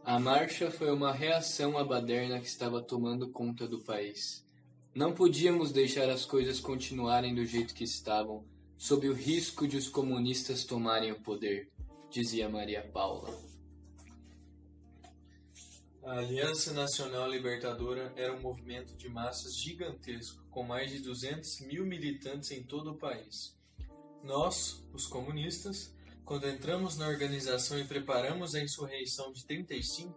A marcha foi uma reação à baderna que estava tomando conta do país. Não podíamos deixar as coisas continuarem do jeito que estavam, sob o risco de os comunistas tomarem o poder, dizia Maria Paula. A Aliança Nacional Libertadora era um movimento de massas gigantesco, com mais de 200 mil militantes em todo o país. Nós, os comunistas, quando entramos na organização e preparamos a insurreição de 35,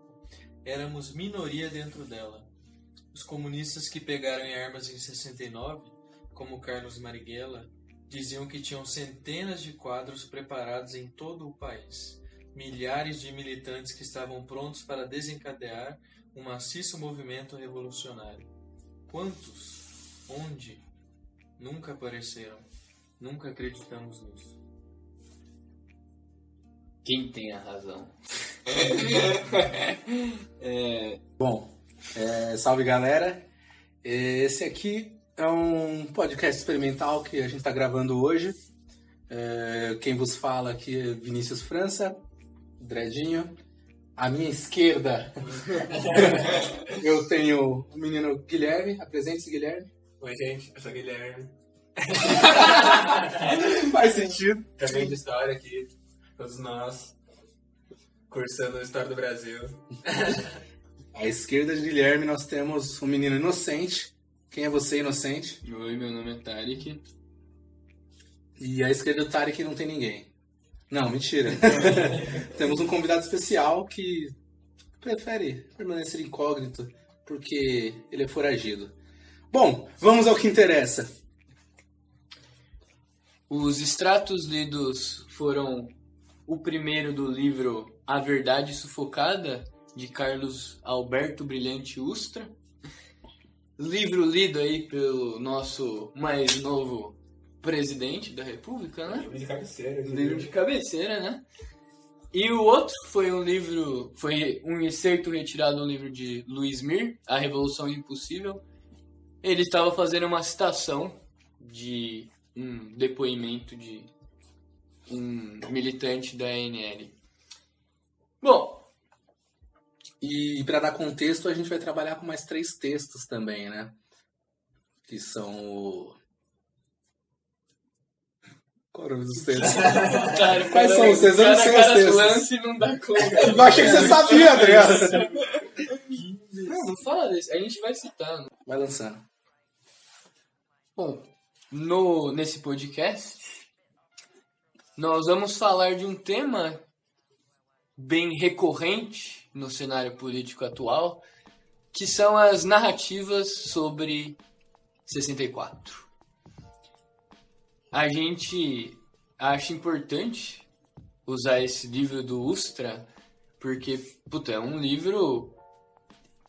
éramos minoria dentro dela. Os comunistas que pegaram em armas em 69, como Carlos Marighella, diziam que tinham centenas de quadros preparados em todo o país. Milhares de militantes que estavam prontos para desencadear um maciço movimento revolucionário. Quantos? Onde? Nunca apareceram. Nunca acreditamos nisso. Quem tem a razão? Salve galera, esse aqui é um podcast experimental que a gente está gravando hoje. Quem vos fala aqui é Vinícius França, Dredinho. À minha esquerda eu tenho o menino Guilherme. Apresente-se, Guilherme. Oi gente, eu sou o Guilherme. Faz sentido. Também de história aqui, todos nós, cursando a história do Brasil. À esquerda de Guilherme nós temos um menino inocente. Quem é você, inocente? Oi, meu nome é Tarek. E à esquerda do Tarek não tem ninguém. Não, mentira. Temos um convidado especial que prefere permanecer incógnito porque ele é foragido. Bom, vamos ao que interessa. Os extratos lidos foram o primeiro do livro A Verdade Sufocada, de Carlos Alberto Brilhante Ustra. Livro lido aí pelo nosso mais novo presidente da República, né? Livro de cabeceira. Livro de cabeceira, né? E o outro foi um excerto retirado do livro de Luiz Mir, A Revolução Impossível. Ele estava fazendo uma citação de um depoimento de um militante da ANL. Bom, E para dar contexto, a gente vai trabalhar com mais 3 textos também, né? Que são o... Qual é o nome dos textos? cara, Quais são os textos? Eu não sei os textos. lance não dá conta. Eu achei que você sabia, Adriano. Não fala desse. A gente vai citar. Vai lançando. Bom, nesse podcast, nós vamos falar de um tema bem recorrente no cenário político atual, que são as narrativas sobre 64. A gente acha importante usar esse livro do Ustra, porque, é um livro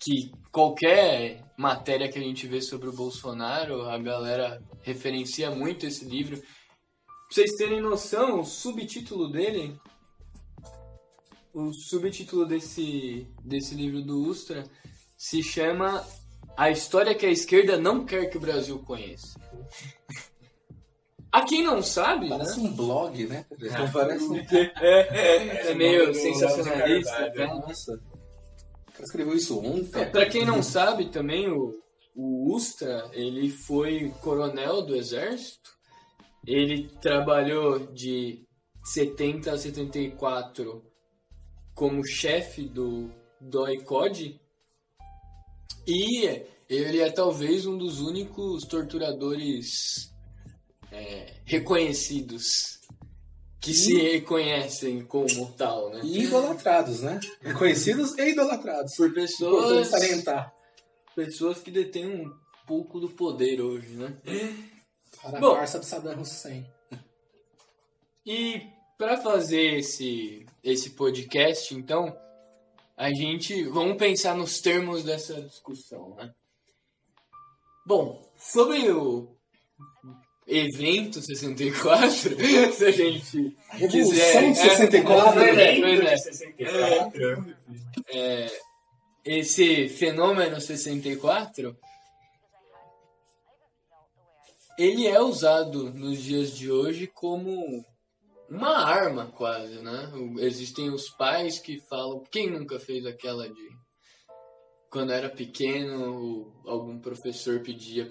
que qualquer matéria que a gente vê sobre o Bolsonaro, a galera referencia muito esse livro. Pra vocês terem noção, o subtítulo desse livro do Ustra se chama A História que a Esquerda Não Quer que o Brasil Conheça. A quem não sabe, Parece né? um blog, né? Parece um... É meio sensacionalista. Né? Nossa. O cara escreveu isso ontem. Pra quem não sabe também, o Ustra, ele foi coronel do Exército. Ele trabalhou de 70 a 74 como chefe do DOI-CODE. E ele é talvez um dos únicos torturadores reconhecidos que se reconhecem como tal, né? E idolatrados, né? Reconhecidos e idolatrados. Por Importante salientar. pessoas que detêm um pouco do poder hoje, né? Para a Bom, farsa do Saddam Hussein. E para fazer esse podcast, então, vamos pensar nos termos dessa discussão, né? Bom, sobre o evento 64, se a gente Revolução quiser... de 64. Esse fenômeno 64, ele é usado nos dias de hoje como uma arma quase, né? Existem os pais que falam, quem nunca fez aquela de quando era pequeno, algum professor pedia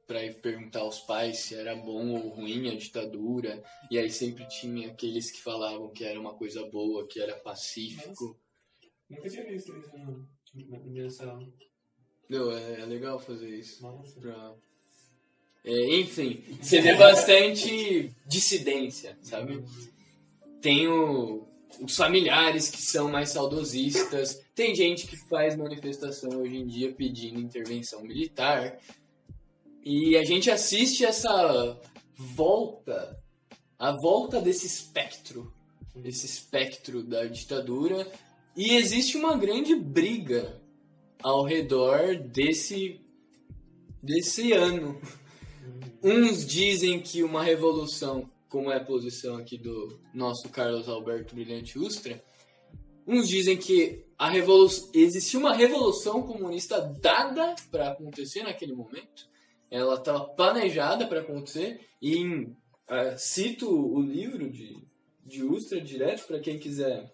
para ir perguntar aos pais se era bom ou ruim a ditadura, e aí sempre tinha aqueles que falavam que era uma coisa boa, que era pacífico. Nunca tinha visto isso nessa... Não, é legal fazer isso. Nossa. Enfim, você vê bastante dissidência, sabe? Tem os familiares que são mais saudosistas, tem gente que faz manifestação hoje em dia pedindo intervenção militar, e a gente assiste essa volta, a volta desse espectro da ditadura, e existe uma grande briga ao redor desse ano. Uns dizem que uma revolução, como é a posição aqui do nosso Carlos Alberto Brilhante Ustra, uns dizem que existiu uma revolução comunista dada para acontecer naquele momento, ela estava planejada para acontecer, e cito o livro de Ustra direto para quem quiser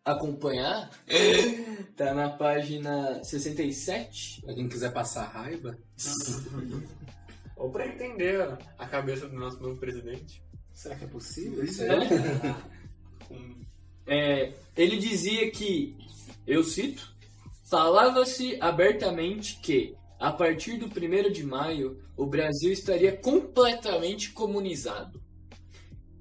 acompanhar, tá na página 67. Pra quem quiser passar raiva. Ou pra entender a cabeça do nosso novo presidente. Será que é possível isso? Ele dizia que, eu cito, falava-se abertamente que, a partir do 1º de maio, o Brasil estaria completamente comunizado.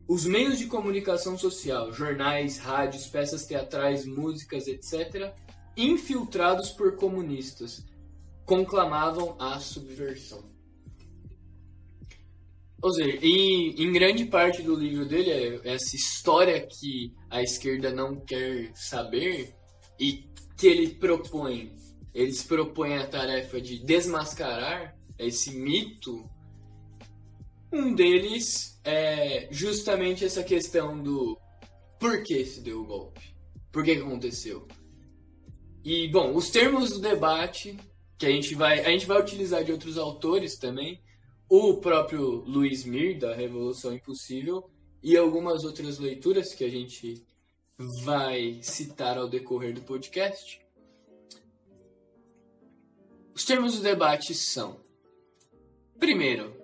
Os meios de comunicação social, jornais, rádios, peças teatrais, músicas, etc., infiltrados por comunistas, conclamavam a subversão. Ou seja, e em grande parte do livro dele é essa história que a esquerda não quer saber e que eles propõem a tarefa de desmascarar esse mito. Um deles é justamente essa questão do por que se deu o golpe, por que aconteceu. E, bom, os termos do debate, que a gente vai utilizar de outros autores também, o próprio Luiz Mir, da Revolução Impossível, e algumas outras leituras que a gente vai citar ao decorrer do podcast. Os termos do debate são: primeiro,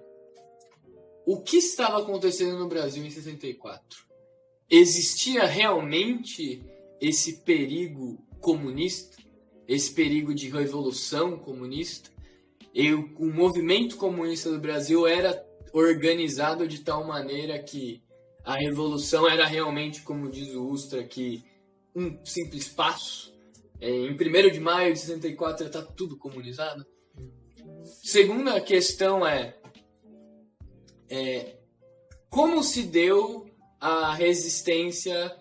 o que estava acontecendo no Brasil em 64? Existia realmente esse perigo comunista? Esse perigo de revolução comunista? E o movimento comunista do Brasil era organizado de tal maneira que a revolução era realmente, como diz o Ustra, que um simples passo? Em 1º de maio de 64 está tudo comunizado? Segunda questão como se deu a resistência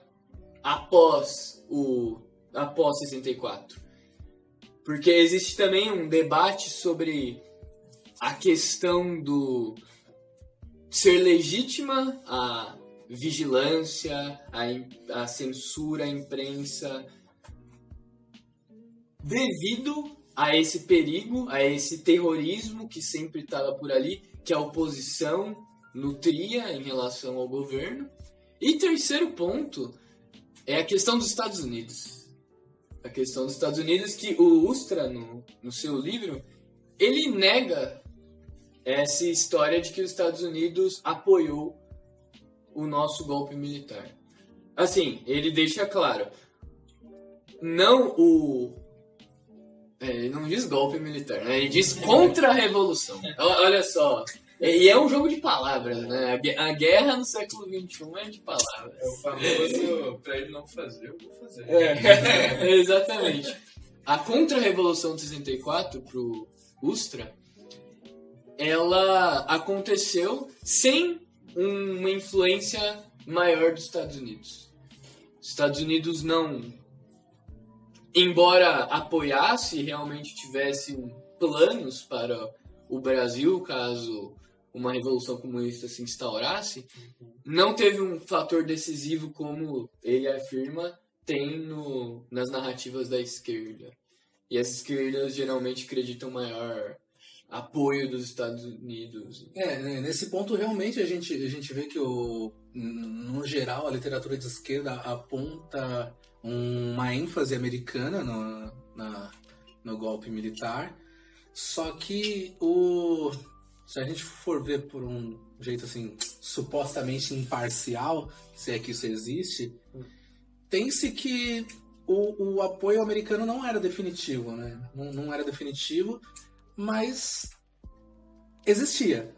após 64? Porque existe também um debate sobre a questão do ser legítima a vigilância, a censura, a imprensa, devido a esse perigo, a esse terrorismo que sempre estava por ali, que a oposição nutria em relação ao governo. E terceiro ponto é a questão dos Estados Unidos. A questão dos Estados Unidos, que o Ustra, no seu livro, ele nega essa história de que os Estados Unidos apoiou o nosso golpe militar. Assim, ele deixa claro, ele não diz golpe militar, né? Ele diz contra-revolução. Olha só. E é um jogo de palavras, né? A guerra no século XXI é de palavras. É o famoso, pra ele não fazer, eu vou fazer. Exatamente. A contra-revolução de 64, pro Ustra, ela aconteceu sem uma influência maior dos Estados Unidos. Os Estados Unidos não, embora apoiasse, realmente tivesse planos para o Brasil, caso uma revolução comunista se instaurasse, não teve um fator decisivo como ele afirma, tem nas narrativas da esquerda. E as esquerdas geralmente acreditam maior apoio dos Estados Unidos. Nesse ponto realmente a gente vê que no geral, a literatura de esquerda aponta uma ênfase americana no golpe militar, só que se a gente for ver por um jeito assim, supostamente imparcial, se é que isso existe, tem-se que o apoio americano não era definitivo, né? Não era definitivo, mas existia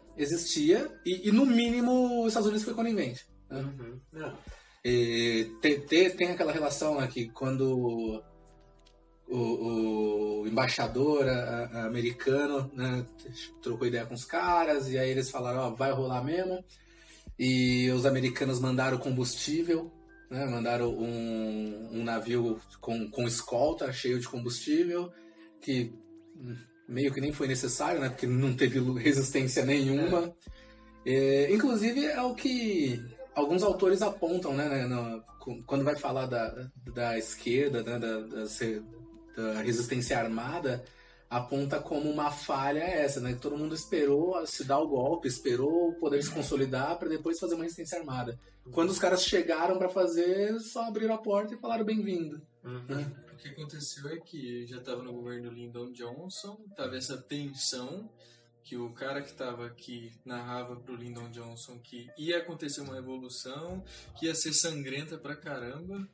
e no mínimo os Estados Unidos foi conivente. Né? E tem aquela relação, né, que quando o embaixador americano, né, trocou ideia com os caras e aí eles falaram, vai rolar mesmo, e os americanos mandaram combustível, né, mandaram um navio com escolta cheio de combustível, que meio que nem foi necessário, né, porque não teve resistência nenhuma. Inclusive é o que alguns autores apontam, né, quando vai falar da esquerda, né, da resistência armada, aponta como uma falha essa, né? Que todo mundo esperou se dar o golpe, esperou o poder se consolidar para depois fazer uma resistência armada. Quando os caras chegaram para fazer, só abriram a porta e falaram bem-vindo. O que aconteceu é que já estava no governo Lyndon Johnson, tava essa tensão, que o cara que estava aqui narrava pro Lyndon Johnson que ia acontecer uma revolução, que ia ser sangrenta pra caramba.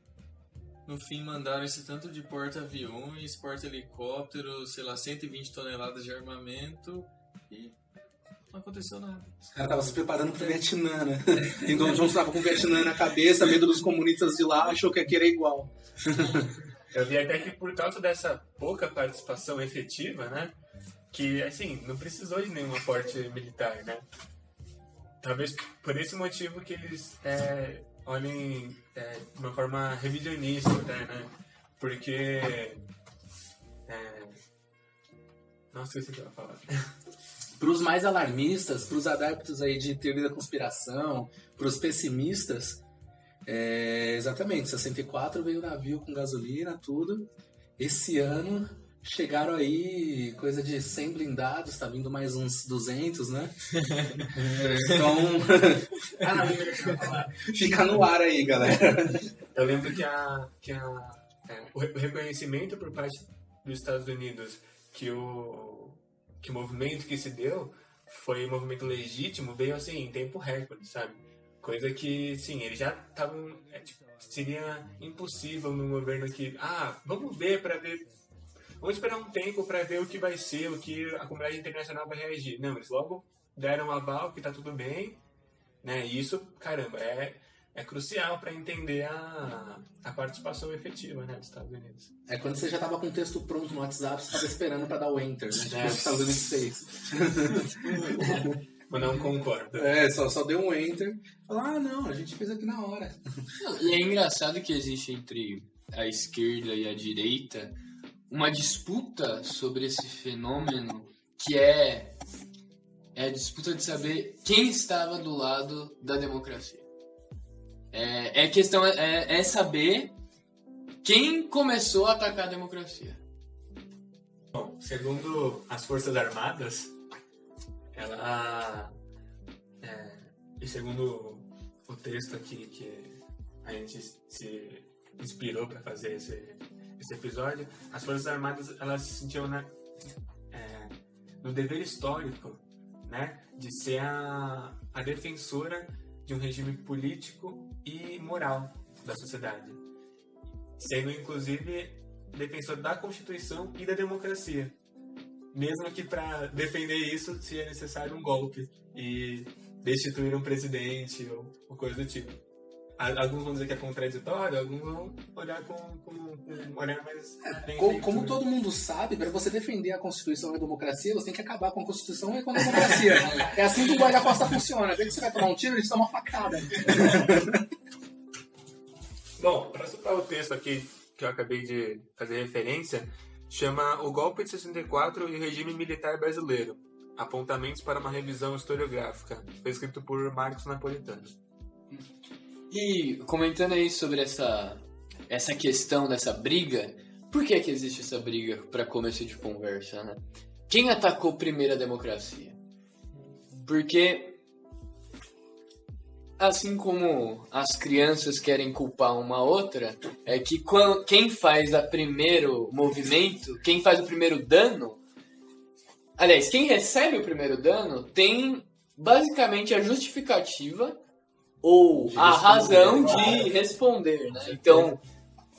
No fim, mandaram esse tanto de porta-aviões, porta-helicópteros, sei lá, 120 toneladas de armamento e não aconteceu nada. Os caras estavam se preparando pro Vietnã, né? Lyndon Johnson estava com o Vietnã na cabeça, medo dos comunistas de lá, achou que aqui era igual. Eu vi até que por causa dessa pouca participação efetiva, né? Que, assim, não precisou de nenhum aporte militar, né? Talvez por esse motivo que eles olhem de uma forma revisionista, né? Porque... Nossa, esqueci o que eu ia falar. Para os mais alarmistas, para os adeptos aí de teoria da conspiração, para os pessimistas, exatamente, 64 veio o navio com gasolina, tudo. Esse ano chegaram aí coisa de 100 blindados, tá vindo mais uns 200, né? Então, fica no ar aí, galera. Eu lembro que o reconhecimento por parte dos Estados Unidos que o movimento que se deu foi um movimento legítimo, veio assim, em tempo recorde, sabe? Coisa que, sim, eles já estavam... seria impossível num governo que... vamos ver para ver... Vamos esperar um tempo para ver o que vai ser, o que a comunidade internacional vai reagir. Não, eles logo deram um aval que tá tudo bem, né? E isso, caramba, é crucial para entender a participação efetiva, né, dos Estados Unidos. É quando você já tava com o texto pronto no WhatsApp, você tava esperando para dar o enter, né? Tipo, os Estados Unidos fez. Mas não concordo. Só deu um enter. Falar, não, a gente fez aqui na hora. E é engraçado que existe entre a esquerda e a direita uma disputa sobre esse fenômeno que é a disputa de saber quem estava do lado da democracia. A questão é saber quem começou a atacar a democracia. Bom, segundo as Forças Armadas, e segundo o texto aqui que a gente se inspirou para fazer esse episódio, as Forças Armadas elas se sentiam no dever histórico, né, de ser a defensora de um regime político e moral da sociedade, sendo inclusive defensor da Constituição e da democracia, mesmo que para defender isso seja necessário um golpe e destituir um presidente ou coisa do tipo. Alguns vão dizer que é contraditório, alguns vão olhar com um olhar mais... Como todo mundo sabe, para você defender a Constituição e a democracia, você tem que acabar com a Constituição e com a democracia. É assim que o guarda-costa funciona. Desde que você vai tomar um tiro, ele te dá uma facada. Bom, para citar o texto aqui que eu acabei de fazer referência, chama O Golpe de 64 e o Regime Militar Brasileiro. Apontamentos para uma revisão historiográfica. Foi escrito por Marcos Napolitano. E comentando aí sobre essa questão dessa briga, por que existe essa briga para começo de conversa, né? Quem atacou primeiro a democracia? Porque assim como as crianças querem culpar uma outra, é que quem faz o primeiro movimento, quem faz o primeiro dano, aliás, quem recebe o primeiro dano tem basicamente a justificativa ou a razão de responder, né? Então,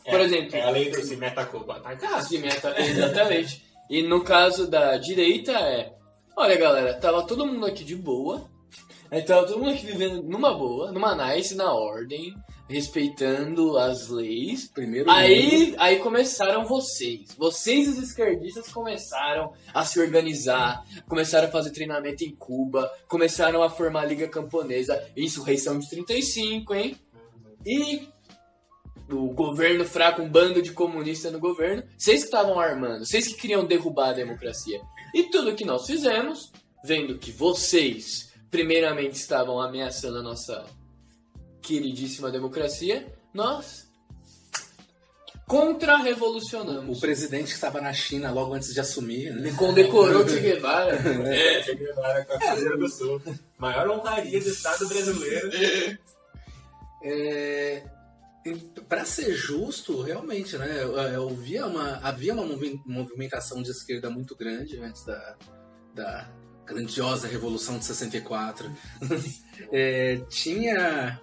por exemplo... É a lei do se meta culpa, tá? Exatamente. E no caso da direita olha galera, tava todo mundo aqui de boa, aí tava todo mundo aqui vivendo numa boa, numa nice, na ordem, respeitando as leis. Aí começaram vocês os esquerdistas começaram a se organizar, começaram a fazer treinamento em Cuba, começaram a formar a Liga Camponesa, insurreição de 35, hein? E o governo fraco, um bando de comunistas no governo, vocês que estavam armando, vocês que queriam derrubar a democracia. E tudo que nós fizemos, vendo que vocês primeiramente estavam ameaçando a nossa queridíssima democracia, nós contra-revolucionamos. O presidente que estava na China logo antes de assumir, né? Ele condecorou Che Guevara. Che Guevara com a Cruzeiro do Sul. Maior honraria do Estado brasileiro. Para ser justo, realmente, né? Havia uma movimentação de esquerda muito grande antes da grandiosa Revolução de 64. Tinha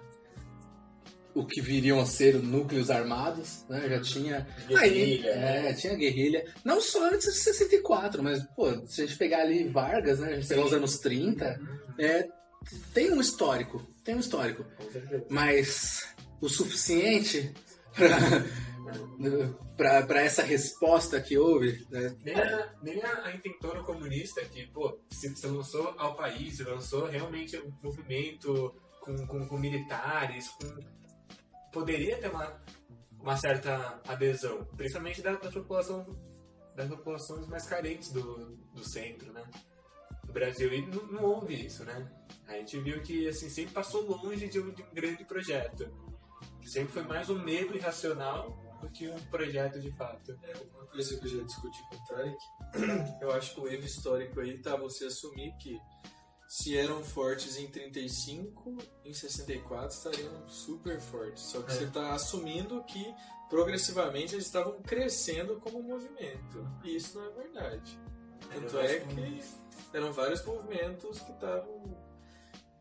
o que viriam a ser núcleos armados, né? Já tinha guerrilha. Tinha guerrilha. Não só antes de 64, mas, pô, se a gente pegar ali Vargas, né? A gente pegar os anos 30, tem um histórico. Mas o suficiente para essa resposta que houve, né? Nem a intentora comunista que, pô, se lançou ao país, se lançou realmente um movimento com militares, poderia ter uma certa adesão, principalmente das populações mais carentes do centro, né? Do Brasil. E não houve isso, né? A gente viu que assim, sempre passou longe de um grande projeto. Sempre foi mais um medo irracional do que um projeto de fato. Uma coisa que eu já discuti com o Tarek, eu acho que o erro histórico aí tá você assumir que se eram fortes em 35, em 64 estariam super fortes. Só que você está assumindo que progressivamente eles estavam crescendo como movimento. E isso não é verdade. Tanto é que eram vários movimentos que estavam...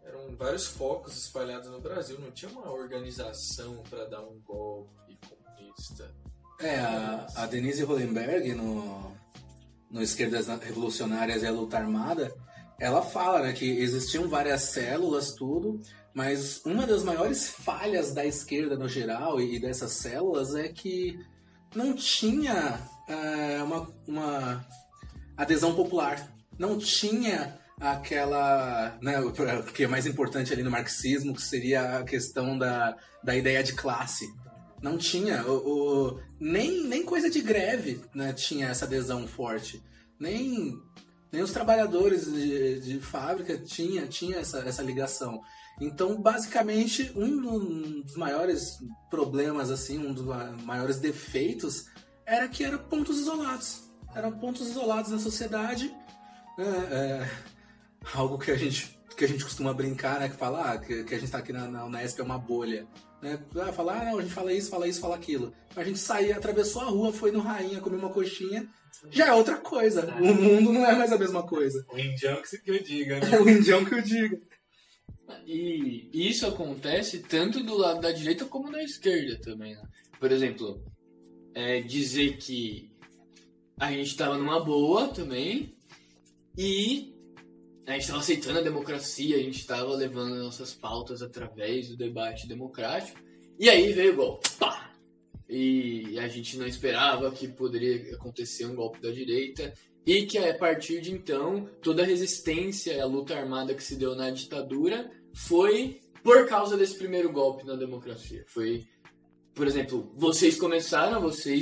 Eram vários focos espalhados no Brasil. Não tinha uma organização para dar um golpe comunista. A Denise Hollenberg, no Esquerdas Revolucionárias e a Luta Armada, ela fala, né, que existiam várias células, tudo, mas uma das maiores falhas da esquerda no geral e dessas células é que não tinha uma adesão popular. Não tinha aquela, né, o que é mais importante ali no marxismo, que seria a questão da ideia de classe. Não tinha, nem coisa de greve, né, tinha essa adesão forte. Nem os trabalhadores de fábrica tinha essa ligação. Então, basicamente, um dos maiores problemas, assim, um dos maiores defeitos era que eram pontos isolados. Eram pontos isolados da sociedade. Algo que a gente costuma brincar, né? Que fala que a gente está aqui na Unesp é uma bolha. Né? Falar, não, a gente fala isso, fala aquilo. A gente saía, atravessou a rua, foi no Rainha, comeu uma coxinha. Já é outra coisa. O mundo não é mais a mesma coisa. O indião que eu diga, né? O indião que eu diga. E isso acontece tanto do lado da direita como da esquerda também, né? Por exemplo, dizer que a gente estava numa boa também e a gente estava aceitando a democracia, a gente estava levando nossas pautas através do debate democrático e aí veio o golpe. Pá! E a gente não esperava que poderia acontecer um golpe da direita e que a partir de então toda a resistência e a luta armada que se deu na ditadura foi por causa desse primeiro golpe na democracia. Foi, por exemplo, vocês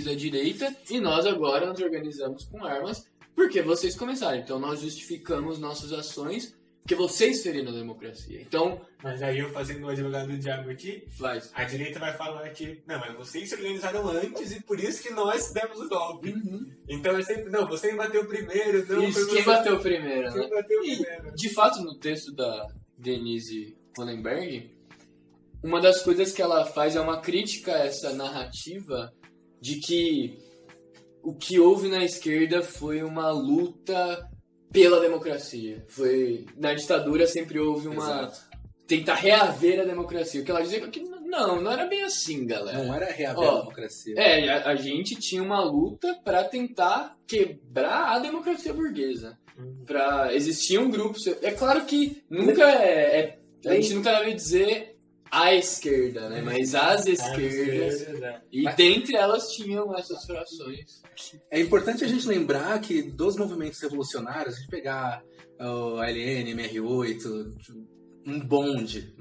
da direita, e nós agora nos organizamos com armas porque vocês começaram. Então nós justificamos nossas ações porque vocês feriram a democracia. Então, mas aí eu fazendo o advogado do diabo aqui, a direita vai falar que não, mas vocês se organizaram antes e por isso que nós demos o golpe. Uhum. Então é sempre, não, você bateu primeiro. Não, isso, quem bateu primeiro, né? Quem bateu primeiro. De fato, no texto da Denise Hollenberg, uma das coisas que ela faz é uma crítica a essa narrativa de que o que houve na esquerda foi uma luta pela democracia. Na ditadura sempre houve tentar reaver a democracia. O que ela dizia que não era bem assim, galera. Não era reaver a democracia. A gente tinha uma luta para tentar quebrar a democracia burguesa. Existiam grupos... É claro que nunca a gente nunca deve dizer a esquerda, né? Mas as esquerdas. E dentre elas tinham essas frações. É importante a gente lembrar que dos movimentos revolucionários, a gente pegar o ALN, MR8, um bonde,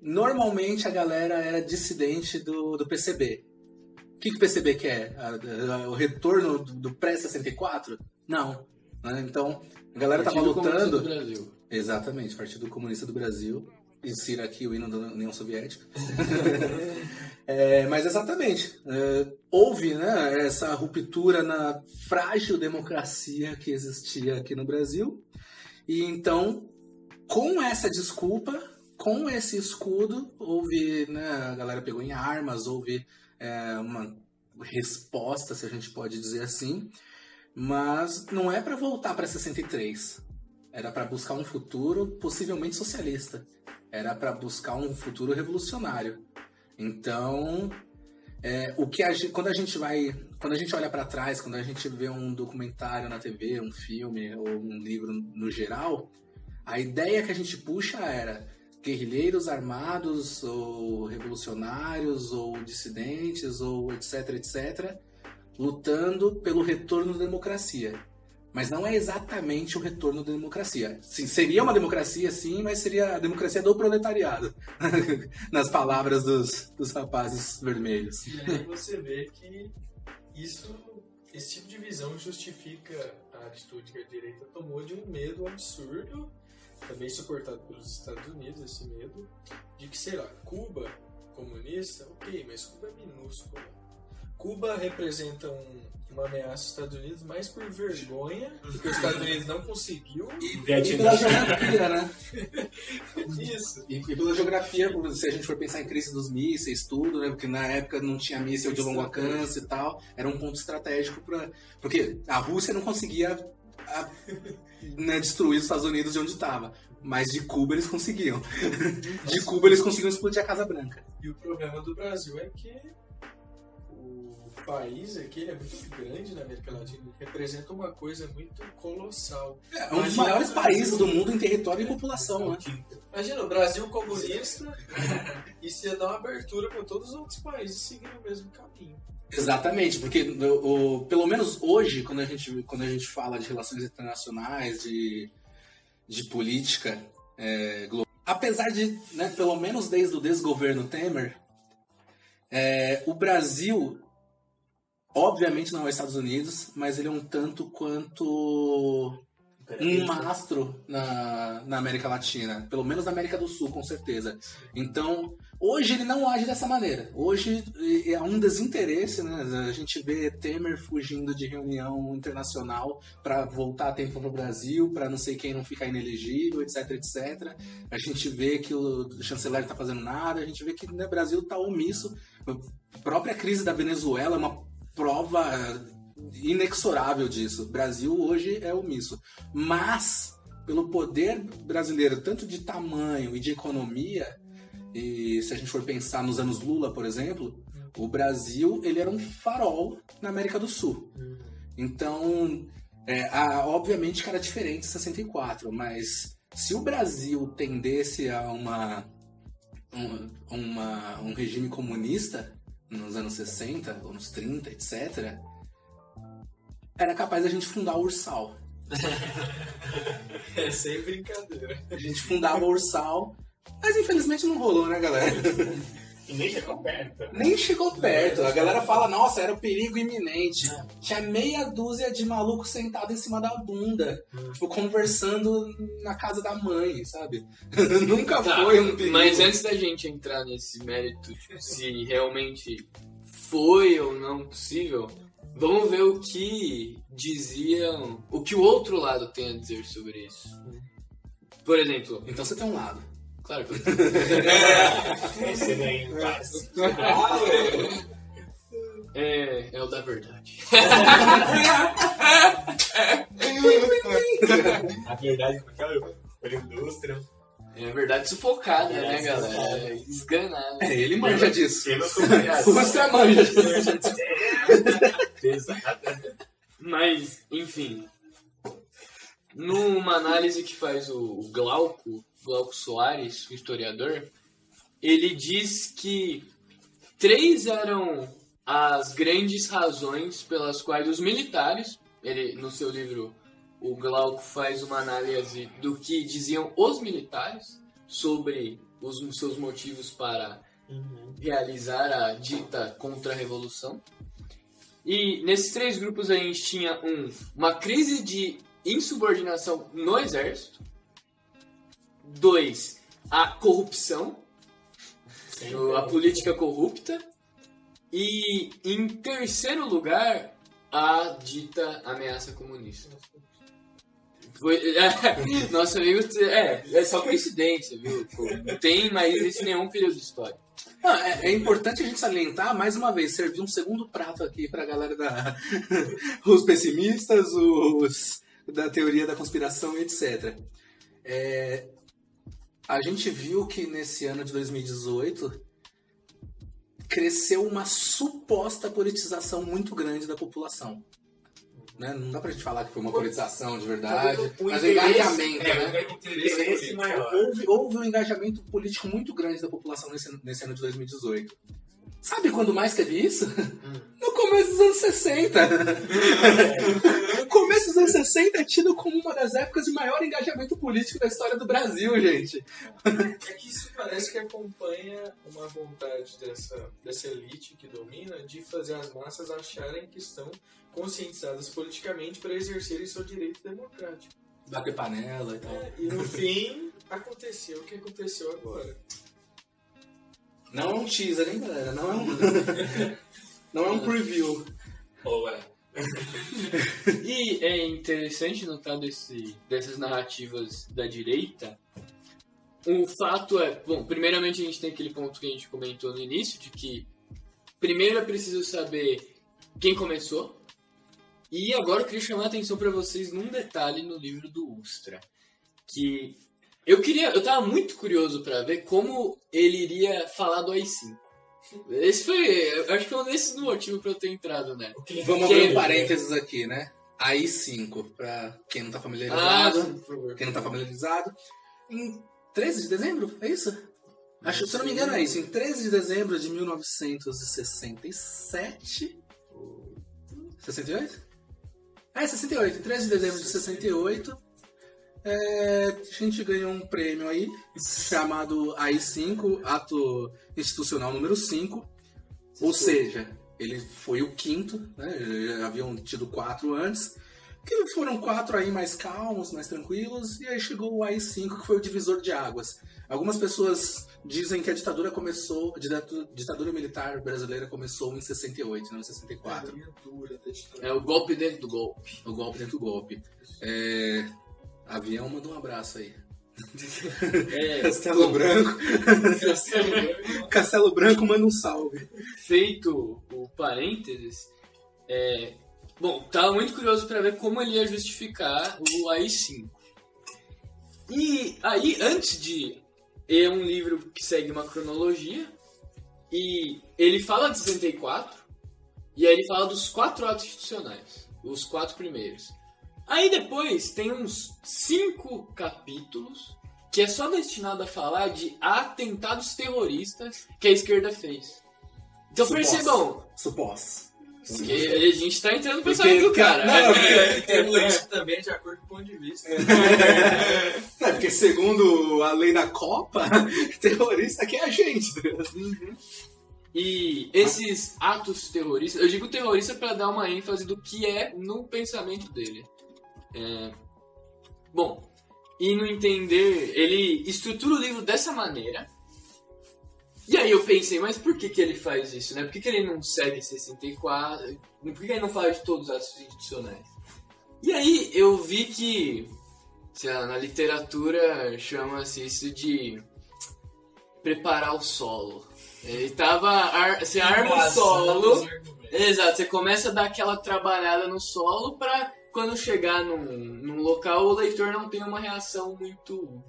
normalmente a galera era dissidente do PCB. O que o PCB quer? O retorno do pré-64? Não. Né? Então, a galera estava lutando... Partido Comunista do Brasil. Exatamente, Partido Comunista do Brasil. Insira aqui o hino da União Soviética. Mas exatamente, houve, né, essa ruptura na frágil democracia que existia aqui no Brasil. E então, com essa desculpa, com esse escudo, houve, né, a galera pegou em armas, houve uma resposta, se a gente pode dizer assim, mas não é para voltar para 63, era para buscar um futuro possivelmente socialista, era para buscar um futuro revolucionário. Então, quando a gente olha para trás, quando a gente vê um documentário na TV, um filme ou um livro no geral, a ideia que a gente puxa era guerrilheiros armados ou revolucionários ou dissidentes ou etc, etc, lutando pelo retorno da democracia. Mas não é exatamente o retorno da democracia. Sim, seria uma democracia, sim, mas seria a democracia do proletariado, nas palavras dos rapazes vermelhos. E aí você vê que esse tipo de visão justifica a atitude que a direita tomou de um medo absurdo, também suportado pelos Estados Unidos, esse medo, de que, sei lá, Cuba comunista, ok, mas Cuba é minúscula. Cuba representa uma ameaça aos Estados Unidos mais por vergonha, porque os Estados Unidos não conseguiu. E pela geografia, né? Isso. E pela geografia, se a gente for pensar em crise dos mísseis, tudo, né? Porque na época não tinha míssil de longo alcance e tal, era um ponto estratégico porque a Rússia não conseguia né, destruir os Estados Unidos de onde estava. Mas de Cuba eles conseguiam. De Cuba eles conseguiam explodir a Casa Branca. E o problema do Brasil é que o país aqui ele é muito grande na América Latina, representa uma coisa muito colossal. É um dos maiores países do mundo em território e população, né? Imagina, o Brasil comunista, isso ia dar uma abertura para todos os outros países seguirem o mesmo caminho. Exatamente, porque pelo menos hoje, quando a gente fala de relações internacionais, de política global, apesar de, né, pelo menos desde o desgoverno Temer, o Brasil, obviamente não é os Estados Unidos, mas ele é um tanto quanto um mastro na América Latina, pelo menos na América do Sul, com certeza. Então, hoje ele não age dessa maneira. Hoje é um desinteresse, né? A gente vê Temer fugindo de reunião internacional para voltar a tempo para o Brasil, para não sei quem não ficar inelegível, etc, etc. A gente vê que o chanceler não está fazendo nada, a gente vê que o Brasil está omisso. A própria crise da Venezuela é uma prova inexorável disso. O Brasil hoje é omisso. Mas, pelo poder brasileiro, tanto de tamanho e de economia, e se a gente for pensar nos anos Lula, por exemplo, o Brasil ele era um farol na América do Sul. Então, obviamente que era diferente em 64, mas se o Brasil tendesse a um regime comunista nos anos 60, anos 30, etc., era capaz da gente fundar o Ursal. Sem brincadeira. A gente fundava o Ursal, mas infelizmente não rolou, né, galera? E nem chegou perto. Nem chegou perto. A galera fala, nossa, era o perigo iminente. Tinha meia dúzia de maluco sentado em cima da bunda, tipo, conversando na casa da mãe, sabe? Nunca foi um perigo. Mas antes da gente entrar nesse mérito, tipo, se realmente foi ou não possível, vamos ver o que diziam, o que o outro lado tem a dizer sobre isso. Por exemplo... Então você tem um lado. Claro que eu Esse daí, É o da verdade. a verdade, como é que é o indústria? É a verdade sufocada, né, galera? É esganada. Ele manja disso. Pelos comunicados. O Ustra manja disso. Exato. Mas, enfim. Numa análise que faz o Glauco Soares, o historiador, ele diz que 3 eram as grandes razões pelas quais os militares, ele no seu livro, o Glauco faz uma análise do que diziam os militares sobre os seus motivos para realizar a dita contra-revolução. E nesses 3 grupos a gente tinha uma crise de insubordinação no exército. 2, a corrupção, a política corrupta. E em terceiro lugar, a dita ameaça comunista. Nosso amigo, é só coincidência, viu? Não tem mais isso em nenhum período de história. Não, é importante a gente salientar, mais uma vez, servir um segundo prato aqui pra galera os pessimistas, os da teoria da conspiração e etc. A gente viu que nesse ano de 2018 cresceu uma suposta politização muito grande da população. Né? Não dá pra gente falar que foi uma politização de verdade, mas o engajamento, né? Interesse maior. Houve um engajamento político muito grande da população nesse ano de 2018. Sabe quando mais teve isso? No começo dos anos 60. No começo dos anos 60 é tido como uma das épocas de maior engajamento político da história do Brasil, gente. É que isso parece que acompanha uma vontade dessa elite que domina de fazer as massas acharem que estão conscientizadas politicamente para exercerem seu direito democrático. Bater panela e tal. E no fim, aconteceu o que aconteceu agora. Não é um teaser, hein, galera? Não é um preview. Boa. E é interessante notar dessas narrativas da direita. O fato é, bom, primeiramente a gente tem aquele ponto que a gente comentou no início, de que primeiro é preciso saber quem começou. E agora eu queria chamar a atenção para vocês num detalhe no livro do Ustra, que eu tava muito curioso para ver como ele iria falar do AI-5. Acho que foi um desses motivos para eu ter entrado, né? Vamos abrir um parênteses aqui, né? AI-5, pra quem não tá familiarizado. Sim, por favor. Quem não tá familiarizado. Em 13 de dezembro, é isso? Acho, se eu não me engano é isso. Em 13 de dezembro de 1967... 68? 68. Em 13 de dezembro de 68... a gente ganhou um prêmio aí, chamado AI-5, Ato Institucional número 5. Ou seja, ele foi o 5º, né? Já haviam tido 4 antes. Que foram 4 aí mais calmos, mais tranquilos. E aí chegou o AI-5, que foi o divisor de águas. Algumas pessoas dizem que a ditadura militar brasileira começou em 68, não em 64. É o golpe dentro do golpe. O golpe dentro do golpe. Avião, manda um abraço aí. Castelo Branco. Castelo Branco, manda um salve. Feito o parênteses, bom, tava muito curioso para ver como ele ia justificar o AI-5. E aí, antes de... É um livro que segue uma cronologia, e ele fala de 64, e aí ele fala dos 4 atos institucionais, os 4 primeiros. Aí depois tem uns 5 capítulos que é só destinado a falar de atentados terroristas que a esquerda fez. Então percebam, Suposto. porque a gente tá entrando no pensamento do cara. Terrorista também de acordo com o ponto de vista. Porque segundo a lei da Copa, terrorista aqui é a gente. E esses atos terroristas, eu digo terrorista para dar uma ênfase do que é no pensamento dele. Bom, e no entender, ele estrutura o livro dessa maneira. E aí eu pensei, mas por que ele faz isso, né? Por que ele não segue 64? Por que ele não fala de todos os atos institucionais? E aí eu vi que, sei lá, na literatura chama-se isso de preparar o solo. Ele tava... Você arma o solo... Exato, você começa a dar aquela trabalhada no solo pra quando chegar num local o leitor não tenha uma reação muito...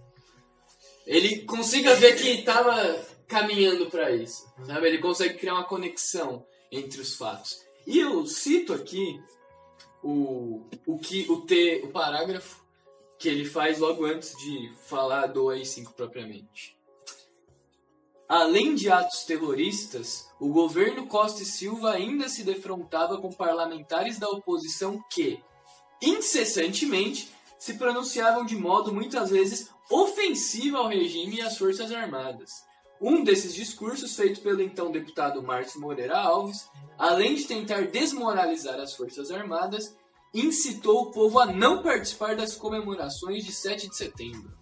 Ele consiga ver que tava caminhando pra isso, sabe? Ele consegue criar uma conexão entre os fatos. E eu cito aqui o parágrafo que ele faz logo antes de falar do AI-5 propriamente. Além de atos terroristas, o governo Costa e Silva ainda se defrontava com parlamentares da oposição que, incessantemente, se pronunciavam de modo muitas vezes ofensivo ao regime e às Forças Armadas. Um desses discursos, feito pelo então deputado Márcio Moreira Alves, além de tentar desmoralizar as Forças Armadas, incitou o povo a não participar das comemorações de 7 de setembro.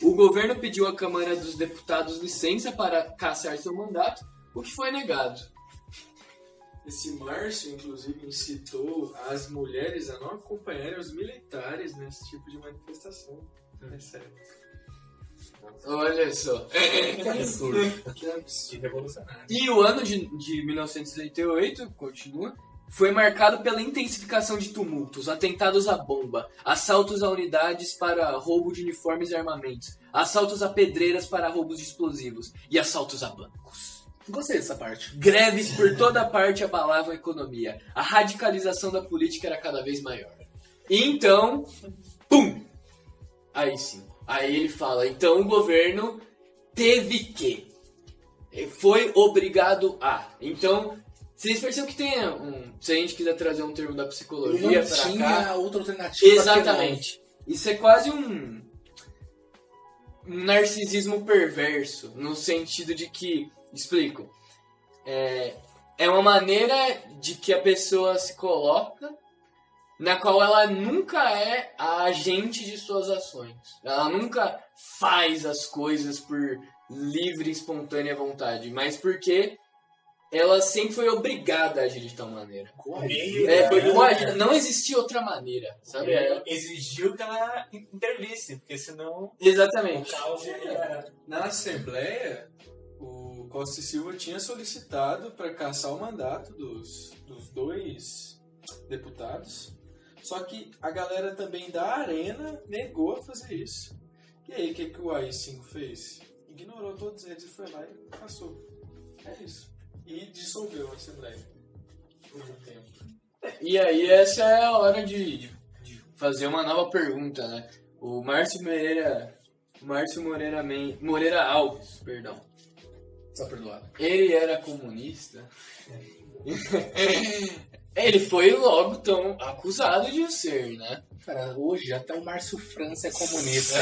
O governo pediu à Câmara dos Deputados licença para cassar seu mandato, o que foi negado. Esse Márcio, inclusive, incitou as mulheres a não acompanharem os militares nesse tipo de manifestação nessa época. Olha só. Que absurdo. Que absurdo. Revolucionário. E o ano de 1988, continua, foi marcado pela intensificação de tumultos, atentados à bomba, assaltos a unidades para roubo de uniformes e armamentos, assaltos a pedreiras para roubos de explosivos e assaltos a bancos. Gostei dessa parte. Greves por toda parte abalavam a economia. A radicalização da política era cada vez maior. E então, pum! Aí sim. Aí ele fala, então o governo teve que. Foi obrigado a. Então, vocês percebem que tem se a gente quiser trazer um termo da psicologia Não pra tinha cá... outra alternativa. Exatamente. Isso é quase um narcisismo perverso, no sentido de que, explico, é uma maneira de que a pessoa se coloca na qual ela nunca é a agente de suas ações. Ela nunca faz as coisas por livre e espontânea vontade, mas porque ela sempre foi obrigada a agir de tal maneira. Foi coagida. Não existia outra maneira, sabe? Exigiu que ela intervisse, porque senão Exatamente. o caos ia... Na Assembleia, o Costa e Silva tinha solicitado para cassar o mandato dos dois deputados, só que a galera também da Arena negou a fazer isso. E aí, o que o AI-5 fez? Ignorou todos eles e foi lá e cassou. É isso. E dissolveu a Assembleia por um tempo. E aí essa é a hora de fazer uma nova pergunta, né? O Márcio Moreira Alves, perdão. Só perdoado. Ele era comunista? Ele foi logo tão acusado de ser, né? Cara, hoje até o Márcio França é comunista.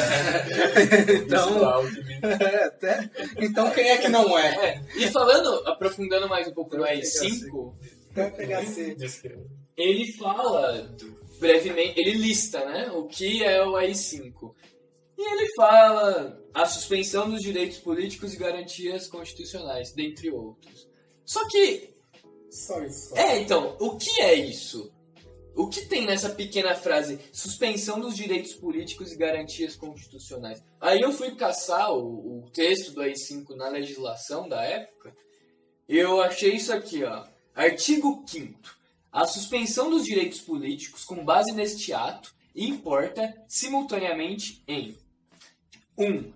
Então quem é que não é? E falando, aprofundando mais um pouco no AI-5, Vai pegar C. ele fala brevemente, ele lista, né, o que é o AI-5. E ele fala a suspensão dos direitos políticos e garantias constitucionais, dentre outros. Só que Só isso. então, o que é isso? O que tem nessa pequena frase? Suspensão dos direitos políticos e garantias constitucionais. Aí eu fui caçar o texto do AI-5 na legislação da época. E eu achei isso aqui, ó. Artigo 5º. A suspensão dos direitos políticos com base neste ato importa simultaneamente em 1.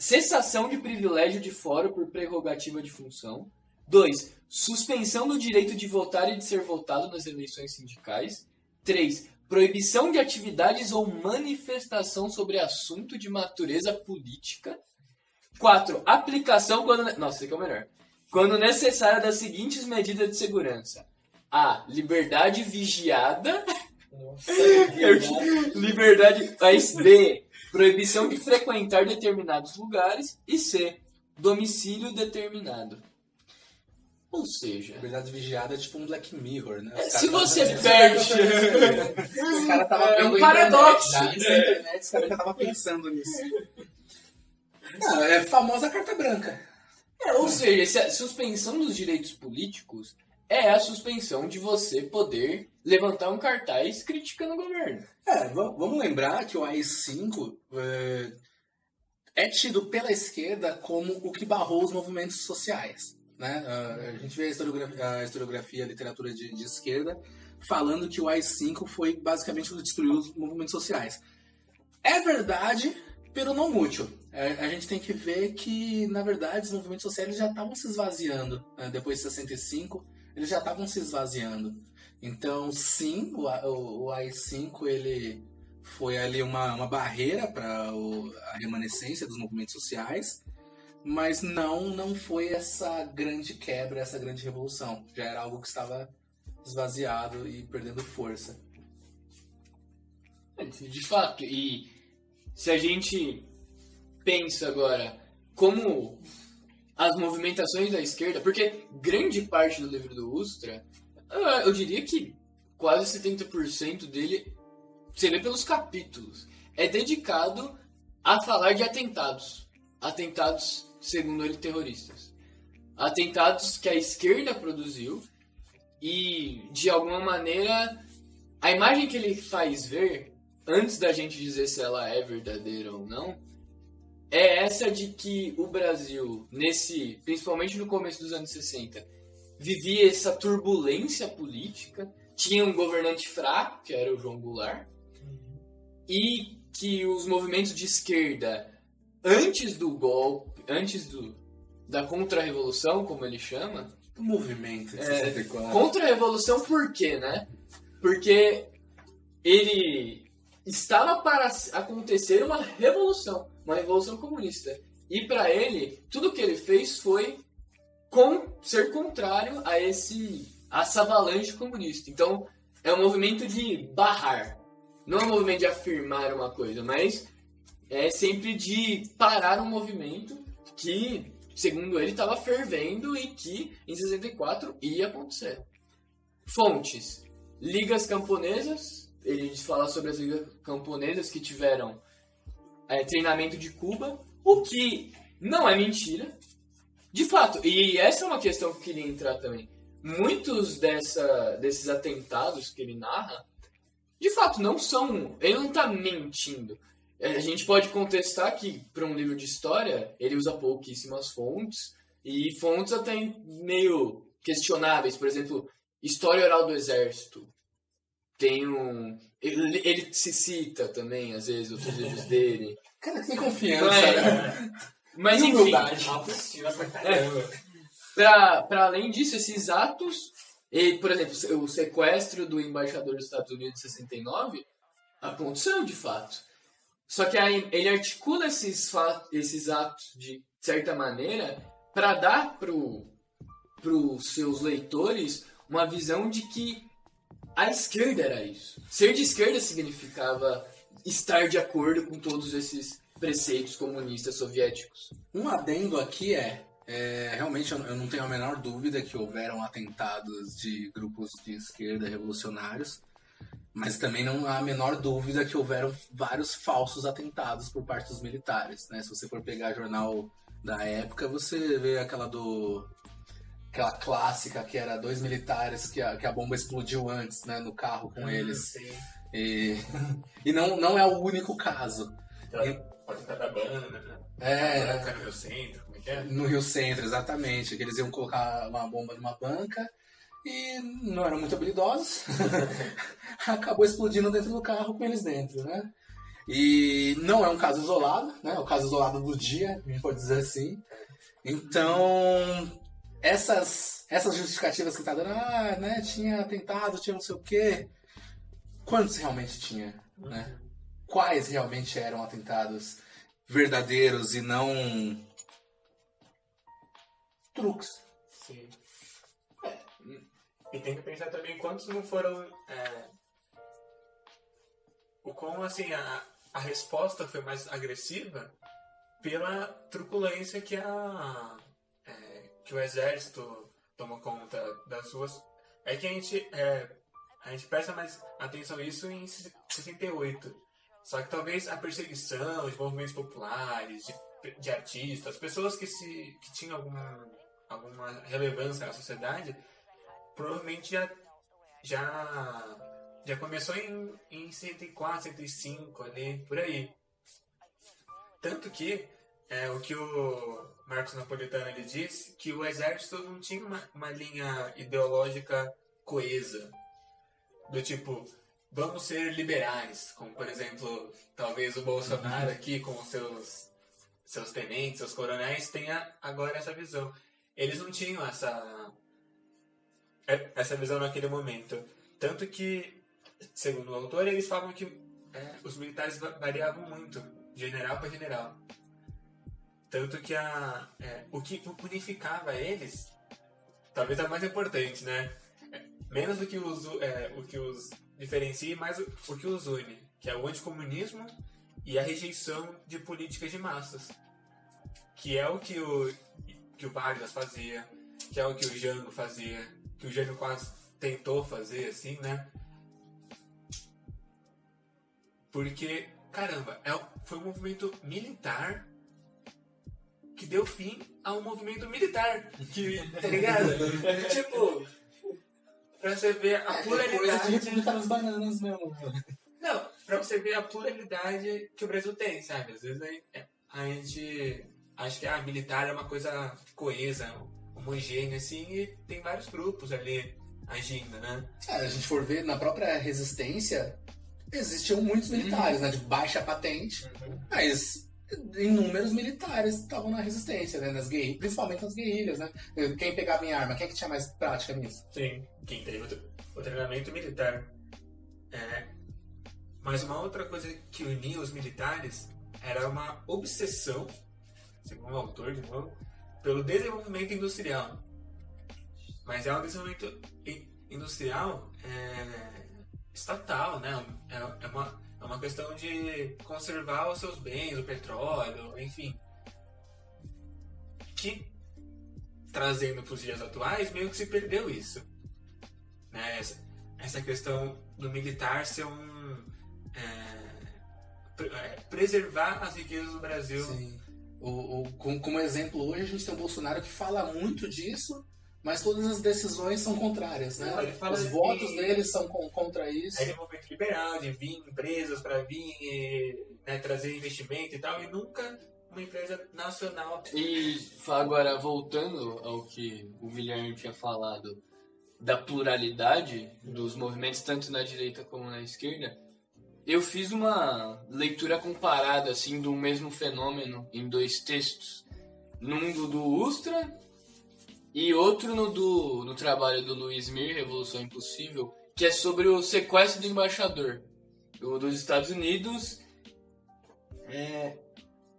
Cessação de privilégio de foro por prerrogativa de função. 2. Suspensão do direito de votar e de ser votado nas eleições sindicais. 3. Proibição de atividades ou manifestação sobre assunto de natureza política. 4. Aplicação quando... Nossa, esse aqui é o melhor. Quando necessária das seguintes medidas de segurança. A. Liberdade vigiada. Liberdade... B. Proibição de frequentar determinados lugares. E C. Domicílio determinado. Ou seja... Liberdade vigiada é tipo um Black Mirror, né? Se você perde... O cara tava É um vendo paradoxo. Na internet, os caras já tava pensando nisso. Não, é a famosa carta branca. Ou seja, a suspensão dos direitos políticos é a suspensão de você poder levantar um cartaz criticando o governo. Vamos lembrar que o AI-5 é tido pela esquerda como o que barrou os movimentos sociais. Né? A gente vê a historiografia, a literatura de esquerda falando que o AI-5 foi basicamente o que destruiu os movimentos sociais. É verdade, pero não muito. A gente tem que ver que, na verdade, os movimentos sociais já estavam se esvaziando. Né? Depois de 65, eles já estavam se esvaziando. Então, sim, o AI-5 ele foi ali uma barreira para a remanescência dos movimentos sociais, mas não foi essa grande quebra, essa grande revolução. Já era algo que estava esvaziado e perdendo força. De fato, e se a gente pensa agora como as movimentações da esquerda, porque grande parte do livro do Ustra, eu diria que quase 70% dele, você vê pelos capítulos, é dedicado a falar de atentados. Atentados, segundo ele, terroristas. Atentados que a esquerda produziu e, de alguma maneira, a imagem que ele faz ver, antes da gente dizer se ela é verdadeira ou não, é essa de que o Brasil, principalmente no começo dos anos 60, vivia essa turbulência política, tinha um governante fraco, que era o João Goulart, e que os movimentos de esquerda, antes do golpe, da contra-revolução, como ele chama... O movimento de 64. Contra-revolução por quê, né? Porque ele estava para acontecer uma revolução comunista. E para ele, tudo que ele fez foi ser contrário a essa avalanche comunista. Então, é um movimento de barrar. Não é um movimento de afirmar uma coisa, mas é sempre de parar um movimento que, segundo ele, estava fervendo e que, em 64, ia acontecer. Fontes. Ligas camponesas. Ele fala sobre as ligas camponesas que tiveram treinamento de Cuba, o que não é mentira. De fato, e essa é uma questão que eu queria entrar também. Muitos desses atentados que ele narra, de fato, não são... Ele não está mentindo. A gente pode contestar que, para um livro de história, ele usa pouquíssimas fontes, e fontes até meio questionáveis. Por exemplo, História Oral do Exército. Ele se cita também, às vezes, os vídeos dele. Cara, que confiança, né? Mas Que enfim, humildade. Autoestima pra caramba. para além disso, esses atos, por exemplo, o sequestro do embaixador dos Estados Unidos em 69 aconteceu de fato. Só que aí ele articula esses atos de certa maneira para dar para os seus leitores uma visão de que a esquerda era isso. Ser de esquerda significava estar de acordo com todos esses preceitos comunistas soviéticos. Um adendo aqui realmente eu não tenho a menor dúvida que houveram atentados de grupos de esquerda revolucionários, mas também não há a menor dúvida que houveram vários falsos atentados por parte dos militares, né? Se você for pegar jornal da época, você vê aquela clássica que era 2 militares que a bomba explodiu antes, né, no carro com eles. Sim. E não é o único caso. Pode estar da banda, né? É, No Rio Centro, como é que é? no Rio Centro, exatamente. Que eles iam colocar uma bomba numa banca e não eram muito habilidosos. Acabou explodindo dentro do carro com eles dentro, né? E não é um caso isolado, né? É o caso isolado do dia, a gente pode dizer assim. Então, essas justificativas que tá dando, né? Tinha atentado, tinha não sei o quê. Quantos realmente tinha, né? Quais realmente eram atentados verdadeiros e não truques? Sim. E tem que pensar também quantos não foram... o quão, assim, a resposta foi mais agressiva pela truculência que o exército toma conta das ruas. É que a gente presta mais atenção nisso em 68. Só que talvez a perseguição de movimentos populares, de artistas, pessoas que tinham alguma relevância na sociedade, provavelmente já começou em 64, 65, ali, por aí. Tanto que o que o Marcos Napolitano ele disse, que o exército não tinha uma linha ideológica coesa, do tipo, vamos ser liberais, como por exemplo, talvez o Bolsonaro aqui com os seus tenentes, seus coronéis, tenha agora essa visão. Eles não tinham essa visão naquele momento. Tanto que, segundo o autor, eles falam que os militares variavam muito, general para general. Tanto que o que unificava eles, talvez a mais importante, né? Menos do que o que os diferencia, mais o que os une, que é o anticomunismo e a rejeição de políticas de massas. Que é o que o Vargas fazia, que é o que o Jango fazia, que o Jango quase tentou fazer, assim, né? Porque, caramba, foi um movimento militar que deu fim a um movimento militar. Tá ligado? Tipo, pra você ver a pluralidade. Coisa de republicar as bananas mesmo. Não, pra você ver a pluralidade que o Brasil tem, sabe? Às vezes a gente acha que militar é uma coisa coesa, homogênea, assim, e tem vários grupos ali agindo, né? Se a gente for ver, na própria resistência, existiam muitos militares, né? De baixa patente, mas inúmeros militares estavam na resistência, né? Principalmente nas guerrilhas, né? Quem pegava em arma, quem é que tinha mais prática nisso? Sim, quem teve o treinamento militar. Mas uma outra coisa que unia os militares era uma obsessão, segundo o autor de novo, pelo desenvolvimento industrial. Mas é um desenvolvimento industrial estatal, né? É uma questão de conservar os seus bens, o petróleo, enfim. Que, trazendo para os dias atuais, meio que se perdeu isso. Né? Essa questão do militar ser preservar as riquezas do Brasil. Sim. Como exemplo, hoje a gente tem o Bolsonaro que fala muito disso, mas todas as decisões são contrárias, né? Não, ele fala os votos dele são contra isso. É um movimento liberal, de vir empresas para vir né, trazer investimento e tal, e nunca uma empresa nacional. E agora, voltando ao que o Guilherme tinha falado da pluralidade dos movimentos, tanto na direita como na esquerda, eu fiz uma leitura comparada assim, do mesmo fenômeno em dois textos. Num do Ustra e outro no trabalho do Luiz Mir, Revolução Impossível, que é sobre o sequestro do embaixador dos Estados Unidos.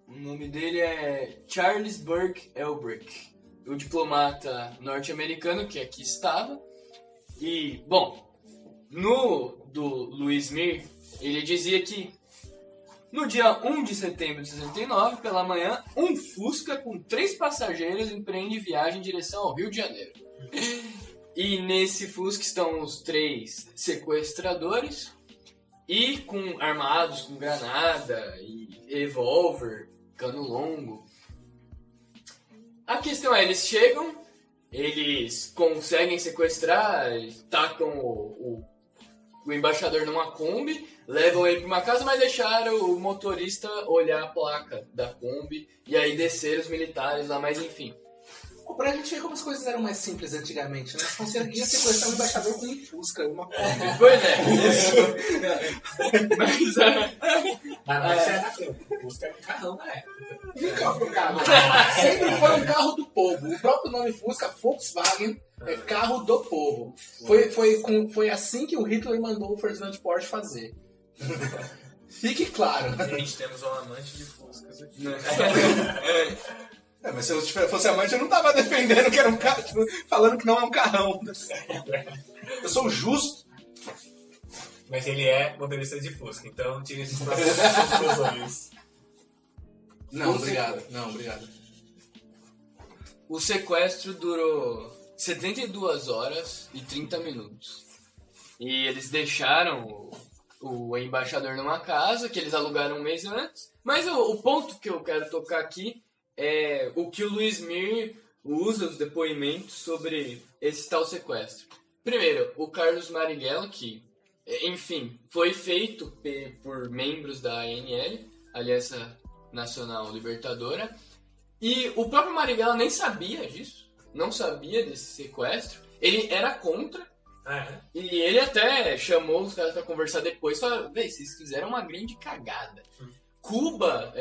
O nome dele é Charles Burke Elbrick, o diplomata norte-americano que aqui estava. E, bom, do Luiz Mir, ele dizia que no dia 1 de setembro de 69, pela manhã, um Fusca com 3 passageiros empreende viagem em direção ao Rio de Janeiro. E nesse Fusca estão os 3 sequestradores, e armados com granada e revólver, cano longo. A questão é, eles chegam, eles conseguem sequestrar, eles tacam o embaixador numa Kombi, levam ele para uma casa, mas deixaram o motorista olhar a placa da Kombi e aí descer os militares lá, mas enfim. Pra gente ver como as coisas eram mais simples antigamente, né? Você conseguia sequestrar um embaixador com um Fusca, uma Kombi. Pois é, mas O Fusca era um carrão na época. Um carro. Sempre foi um carro do povo. O próprio nome Fusca, Volkswagen, é carro do povo. Foi assim que o Hitler mandou o Ferdinand Porsche fazer. Fique claro. Gente, temos um amante de Fuscas aqui. Mas se eu fosse amante, eu não tava defendendo que era um carro, falando que não é um carrão. Eu sou justo. Mas ele é motorista de Fusca, então tira esses próprios conclusões. Não, obrigado. o sequestro durou 72 horas e 30 minutos. E eles deixaram o embaixador numa casa que eles alugaram um mês antes. Mas o ponto que eu quero tocar aqui é o que o Luiz Mir usa os depoimentos sobre esse tal sequestro. Primeiro, o Carlos Marighella, que, enfim, foi feito por membros da ANL, Aliança Nacional Libertadora. E o próprio Marighella nem sabia disso, não sabia desse sequestro. Ele era contra. E ele até chamou os caras pra conversar depois e falou, véi, vocês fizeram uma grande cagada. Cuba,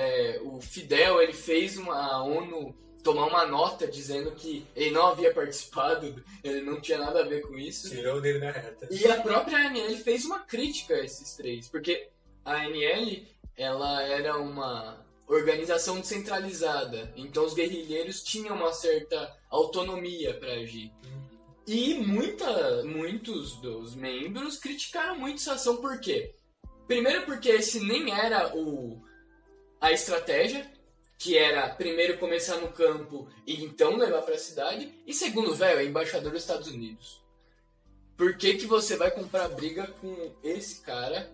o Fidel, ele fez a ONU tomar uma nota dizendo que ele não havia participado, ele não tinha nada a ver com isso. Tirou dele da reta. E a própria ANL fez uma crítica a esses três, porque a ANL, ela era uma organização descentralizada, então os guerrilheiros tinham uma certa autonomia para agir. E muitos dos membros criticaram muito essa ação, por quê? Primeiro porque esse nem era a estratégia, que era primeiro começar no campo e então levar para a cidade, e segundo, velho, é embaixador dos Estados Unidos. Por que você vai comprar briga com esse cara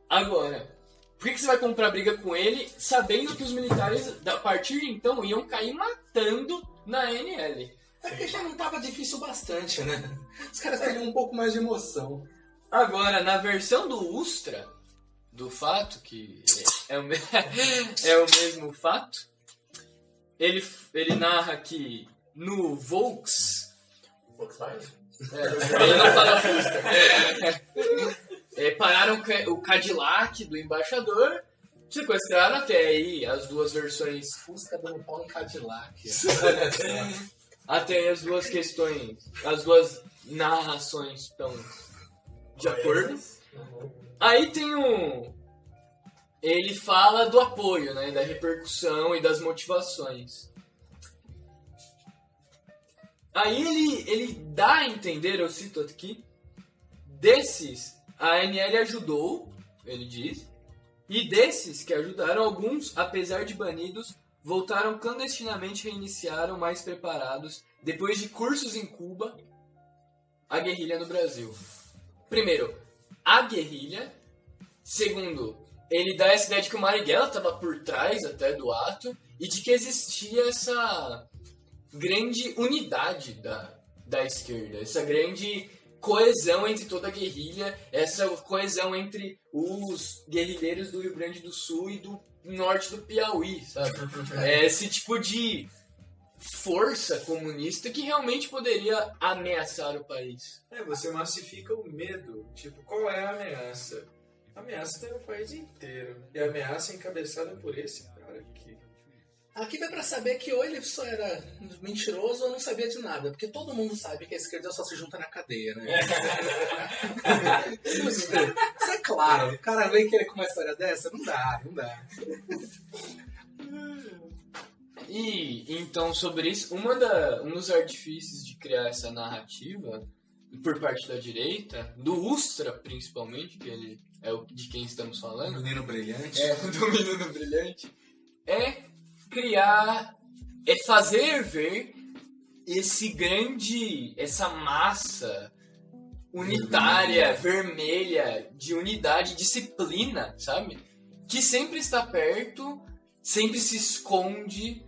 agora? Por que você vai comprar briga com ele sabendo que os militares, a partir de então, iam cair matando na ANL? É porque já não tava difícil bastante, né? Os caras queriam um pouco mais de emoção. Agora, na versão do Ustra, do fato, que é o mesmo fato, ele narra que no Volkswagen, ele não fala Fusca, pararam o Cadillac do embaixador, sequestraram até aí as duas versões. Fusca dando pau em Cadillac. Até aí as duas questões, as duas narrações estão de acordo. Aí tem ele fala do apoio, né, da repercussão e das motivações. Aí ele dá a entender, eu cito aqui, desses, a ANL ajudou, ele diz, e desses que ajudaram, alguns, apesar de banidos, voltaram clandestinamente e reiniciaram mais preparados, depois de cursos em Cuba, a guerrilha no Brasil. Primeiro, a guerrilha. Segundo, ele dá essa ideia de que o Marighella estava por trás até do ato e de que existia essa grande unidade da esquerda, essa grande coesão entre toda a guerrilha, essa coesão entre os guerrilheiros do Rio Grande do Sul e do norte do Piauí, sabe? Esse tipo de força comunista que realmente poderia ameaçar o país. Você massifica o medo. Tipo, qual é a ameaça? A ameaça tem no país inteiro. E a ameaça é encabeçada por esse cara aqui. Aqui dá pra saber que ou ele só era mentiroso ou não sabia de nada. Porque todo mundo sabe que a esquerda só se junta na cadeia, né? Isso é claro. O cara vem querer com uma história dessa? Não dá. E, então, sobre isso, um dos artifícios de criar essa narrativa, por parte da direita, do Ustra, principalmente, que ele é o de quem estamos falando. Menino brilhante. Do menino brilhante. É fazer ver essa massa unitária, vermelha, de unidade, disciplina, sabe? Que sempre está perto, sempre se esconde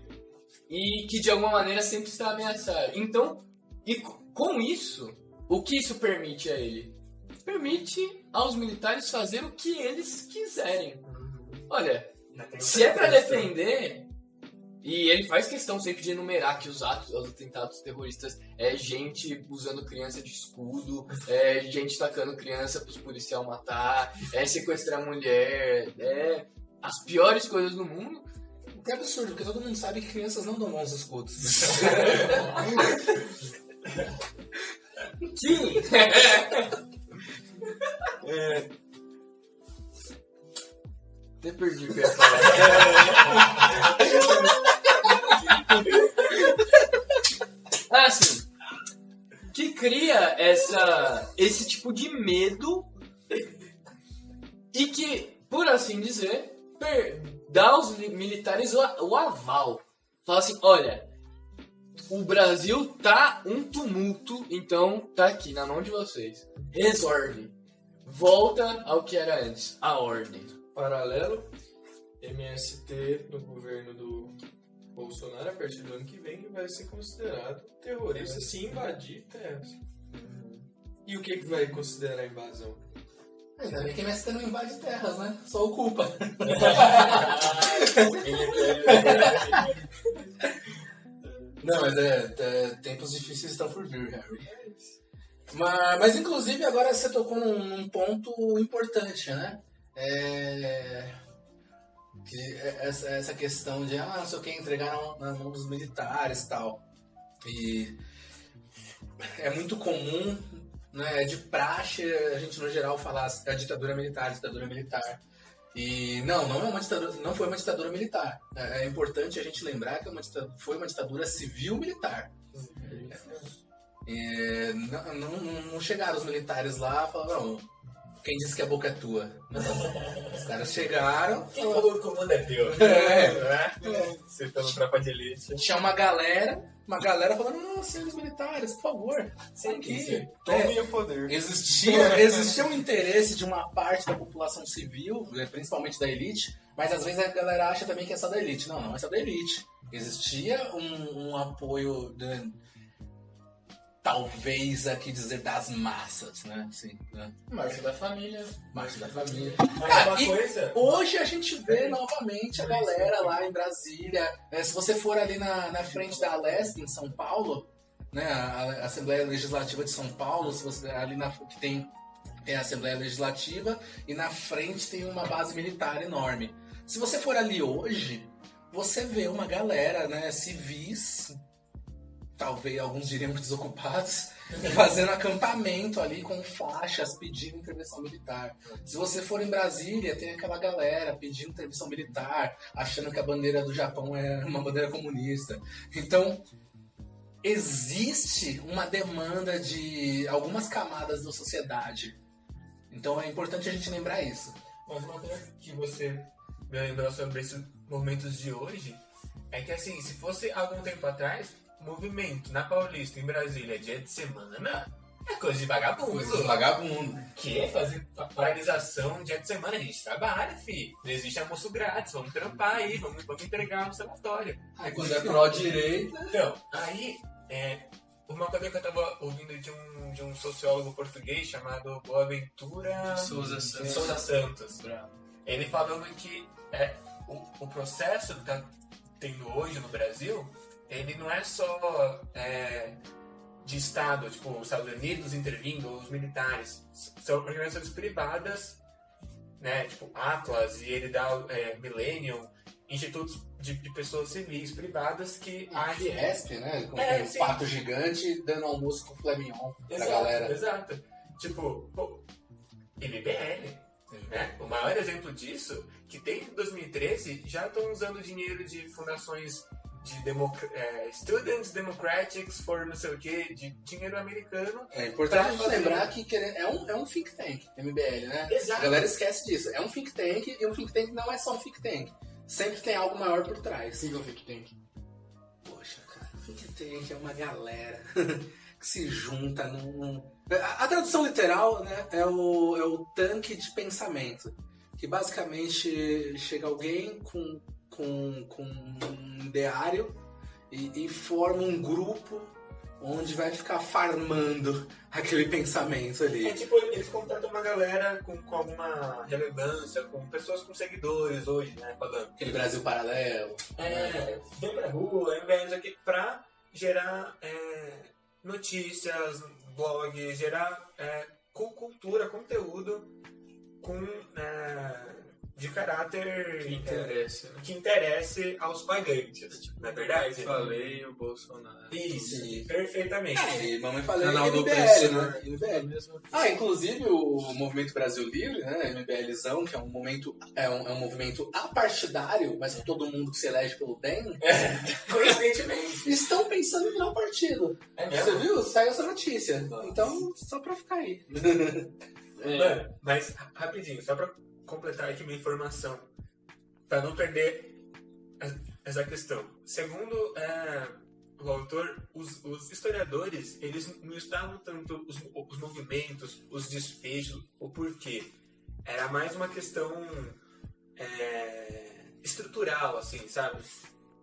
e que de alguma maneira sempre está ameaçado. Então, e com isso, o que isso permite a ele? Permite aos militares fazer o que eles quiserem. Olha, se é para defender, e ele faz questão sempre de enumerar que os atentados terroristas é gente usando criança de escudo, é gente tacando criança para os policiais matar, é sequestrar mulher, é as piores coisas do mundo. O que é absurdo, porque todo mundo sabe que crianças não dão bons escudos. Sim! Até perdi o que eu ia falar. Assim, que cria esse tipo de medo e que, por assim dizer, dá aos militares o aval. Fala assim, olha, o Brasil tá um tumulto, então tá aqui na mão de vocês. Resolve. Volta ao que era antes, a ordem. Paralelo, MST no governo do Bolsonaro, a partir do ano que vem, vai ser considerado terrorista se invadir terras. E o que vai considerar invasão? Ainda bem que MST não invade terras, né? Só ocupa. Não, mas tempos difíceis estão por vir, Harry. Mas inclusive, agora você tocou num ponto importante, né? Essa questão de, não sei o que, entregar na mão dos militares e tal. E é muito comum, né, de praxe, a gente no geral falar a ditadura militar. E não foi uma ditadura militar. É importante a gente lembrar que foi uma ditadura civil-militar. Não chegaram os militares lá e falaram, quem disse que a boca é tua? Os caras chegaram... Quem falou que o comando é teu? Você tá no tropa de elite. Tinha uma galera falando, não, senhores militares, por favor, aqui. Tomem o poder. Existia um interesse de uma parte da população civil, principalmente da elite, mas às vezes a galera acha também que é só da elite. Não é só da elite. Existia um apoio, talvez aqui dizer, das massas, né? Assim, né? Marcha da família. Marcha da família. Mas uma coisa... Hoje a gente vê novamente a galera lá em Brasília. Se você for ali na frente da Alesc, em São Paulo, né, a Assembleia Legislativa de São Paulo, se você ali que tem a Assembleia Legislativa e na frente tem uma base militar enorme. Se você for ali hoje, você vê uma galera, né, civis, talvez alguns diriam que desocupados, fazendo acampamento ali com faixas pedindo intervenção militar. Se você for em Brasília, tem aquela galera pedindo intervenção militar, achando que a bandeira do Japão é uma bandeira comunista. Então, existe uma demanda de algumas camadas da sociedade. Então é importante a gente lembrar isso. Mas uma coisa que você me lembrou sobre esses momentos de hoje é que, assim, se fosse algum tempo atrás, movimento na Paulista, em Brasília, dia de semana, é coisa de vagabundo. Que é fazer paralisação dia de semana? A gente trabalha, filho. Não existe almoço grátis, vamos trampar aí, vamos entregar no sanatório. Aí quando é pró-direita... Então, aí, uma coisa que eu tava ouvindo de um sociólogo português chamado Boaventura Souza Santos. Ele falando que o processo que tá tendo hoje no Brasil, ele não é só de Estado, tipo, os Estados Unidos intervindo, os militares. São organizações privadas, né, tipo Atlas, e ele dá Millennium, institutos de pessoas civis privadas que... A Fiesp, né, com um pato gigante dando almoço com filé mignon pra galera. Exato. Tipo, MBL, né? O maior exemplo disso, que desde 2013 já estão usando dinheiro de fundações de Students Democrats for não sei o que, de dinheiro americano. É importante a gente lembrar que é um think tank, MBL, né? Exato. A galera esquece disso. É um think tank e um think tank não é só um think tank. Sempre tem algo maior por trás. O que é um think tank? Poxa, cara, think tank é uma galera que se junta num... A tradução literal, né, é o tanque de pensamento. Que basicamente chega alguém com um ideário e forma um grupo onde vai ficar farmando aquele pensamento ali. É tipo, eles contratam uma galera com alguma relevância, com pessoas com seguidores hoje, né, falando. Aquele Brasil paralelo. Vem pra rua, MBLs aqui pra gerar notícias, blogs, gerar cultura, conteúdo de caráter que interesse aos pagantes, não é verdade? Falei o Bolsonaro. Isso, perfeitamente. E mamãe falei Canal do MBL, opressor. né? MBL. Inclusive o Movimento Brasil Livre, né? MBLzão, que é um movimento apartidário, mas que todo mundo que se elege pelo DEM, Coincidentemente. estão pensando em virar um partido. Você viu? Saiu essa notícia. Então, só pra ficar aí. Mano, mas rapidinho, só pra completar aqui minha informação, para não perder essa questão. Segundo o autor, os historiadores, eles não estudavam tanto os movimentos, os desfechos, o porquê. Era mais uma questão estrutural, assim, sabe?